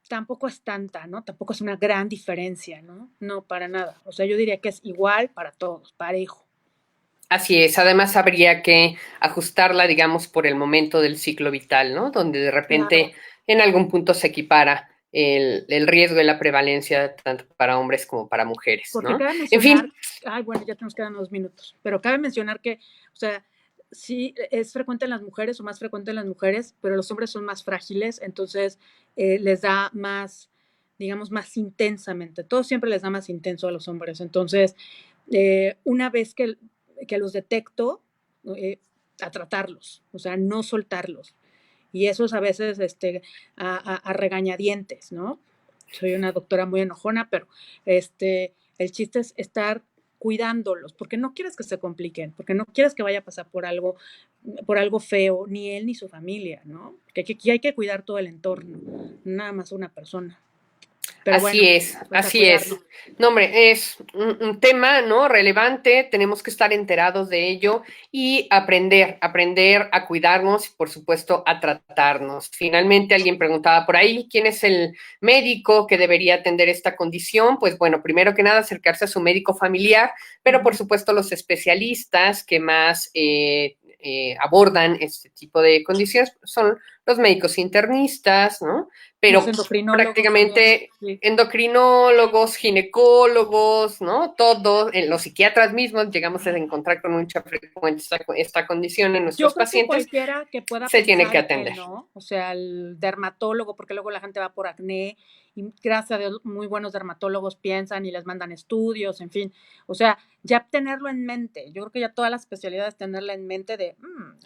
tampoco es tanta, ¿no? Tampoco es una gran diferencia, ¿no? No, para nada. O sea, yo diría que es igual para todos, parejo. Así es, además habría que ajustarla, digamos, por el momento del ciclo vital, ¿no? Donde de Claro. repente en algún punto se equipara el riesgo y la prevalencia tanto para hombres como para mujeres, Porque ¿no? cabe En mencionar, fin, ay, bueno, ya nos quedan 2 minutos, pero cabe mencionar que, o sea, sí es frecuente en las mujeres o más frecuente en las mujeres, pero los hombres son más frágiles, entonces les da más, digamos, más intensamente. Todo siempre les da más intenso a los hombres. Entonces, una vez que los detecto, eh, a tratarlos, o sea, no soltarlos. Y eso es a veces a regañadientes, ¿no? Soy una doctora muy enojona, pero el chiste es estar cuidándolos, porque no quieres que se compliquen, porque no quieres que vaya a pasar por algo feo, ni él ni su familia, ¿no? Que aquí hay que cuidar todo el entorno, nada más una persona. Pero así bueno, es, pues a así es. cuidarnos. No, hombre, es un tema, ¿no? Relevante, tenemos que estar enterados de ello y aprender a cuidarnos y, por supuesto, a tratarnos. Finalmente, alguien preguntaba por ahí, ¿quién es el médico que debería atender esta condición? Pues bueno, primero que nada, acercarse a su médico familiar, pero por supuesto los especialistas que más abordan este tipo de condiciones son los médicos internistas, ¿no? Los Pero endocrinólogos también. prácticamente Sí. endocrinólogos, ginecólogos, ¿no? Todos, los psiquiatras mismos, llegamos a encontrar con mucha frecuencia esta condición en Yo nuestros creo que pacientes, cualquiera que pueda se tiene pensar que en él, atender. ¿no? O sea, el dermatólogo, porque luego la gente va por acné y gracias a Dios muy buenos dermatólogos piensan y les mandan estudios, en fin. O sea, ya tenerlo en mente. Yo creo que ya todas las especialidades tenerla en mente de,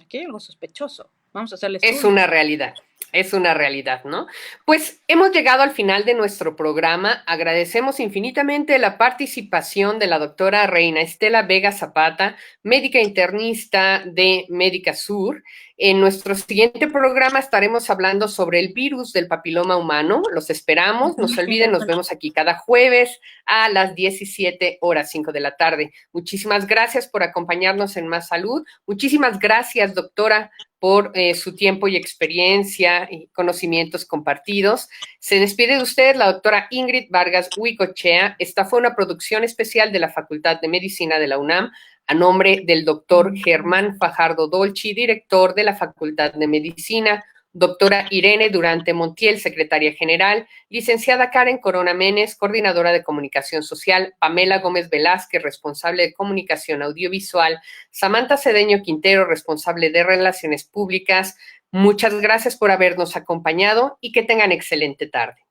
aquí hay algo sospechoso, vamos a hacerle Es una estudios. realidad. Es una realidad, ¿no? Pues hemos llegado al final de nuestro programa. Agradecemos infinitamente la participación de la doctora Reina Estela Vega Zapata, médica internista de Médica Sur. En nuestro siguiente programa estaremos hablando sobre el virus del papiloma humano. Los esperamos. No se olviden, nos vemos aquí cada jueves a las 17 horas, 5 de la tarde. Muchísimas gracias por acompañarnos en Más Salud. Muchísimas gracias, doctora, por su tiempo y experiencia y conocimientos compartidos. Se despide de usted la doctora Ingrid Vargas Huicochea. Esta fue una producción especial de la Facultad de Medicina de la UNAM a nombre del doctor Germán Fajardo Dolci, director de la Facultad de Medicina, doctora Irene Durante Montiel, secretaria general, licenciada Karen Corona Menes, coordinadora de comunicación social, Pamela Gómez Velázquez, responsable de comunicación audiovisual, Samantha Cedeño Quintero, responsable de relaciones públicas. Muchas gracias por habernos acompañado y que tengan excelente tarde.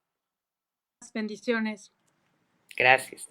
Bendiciones. Gracias.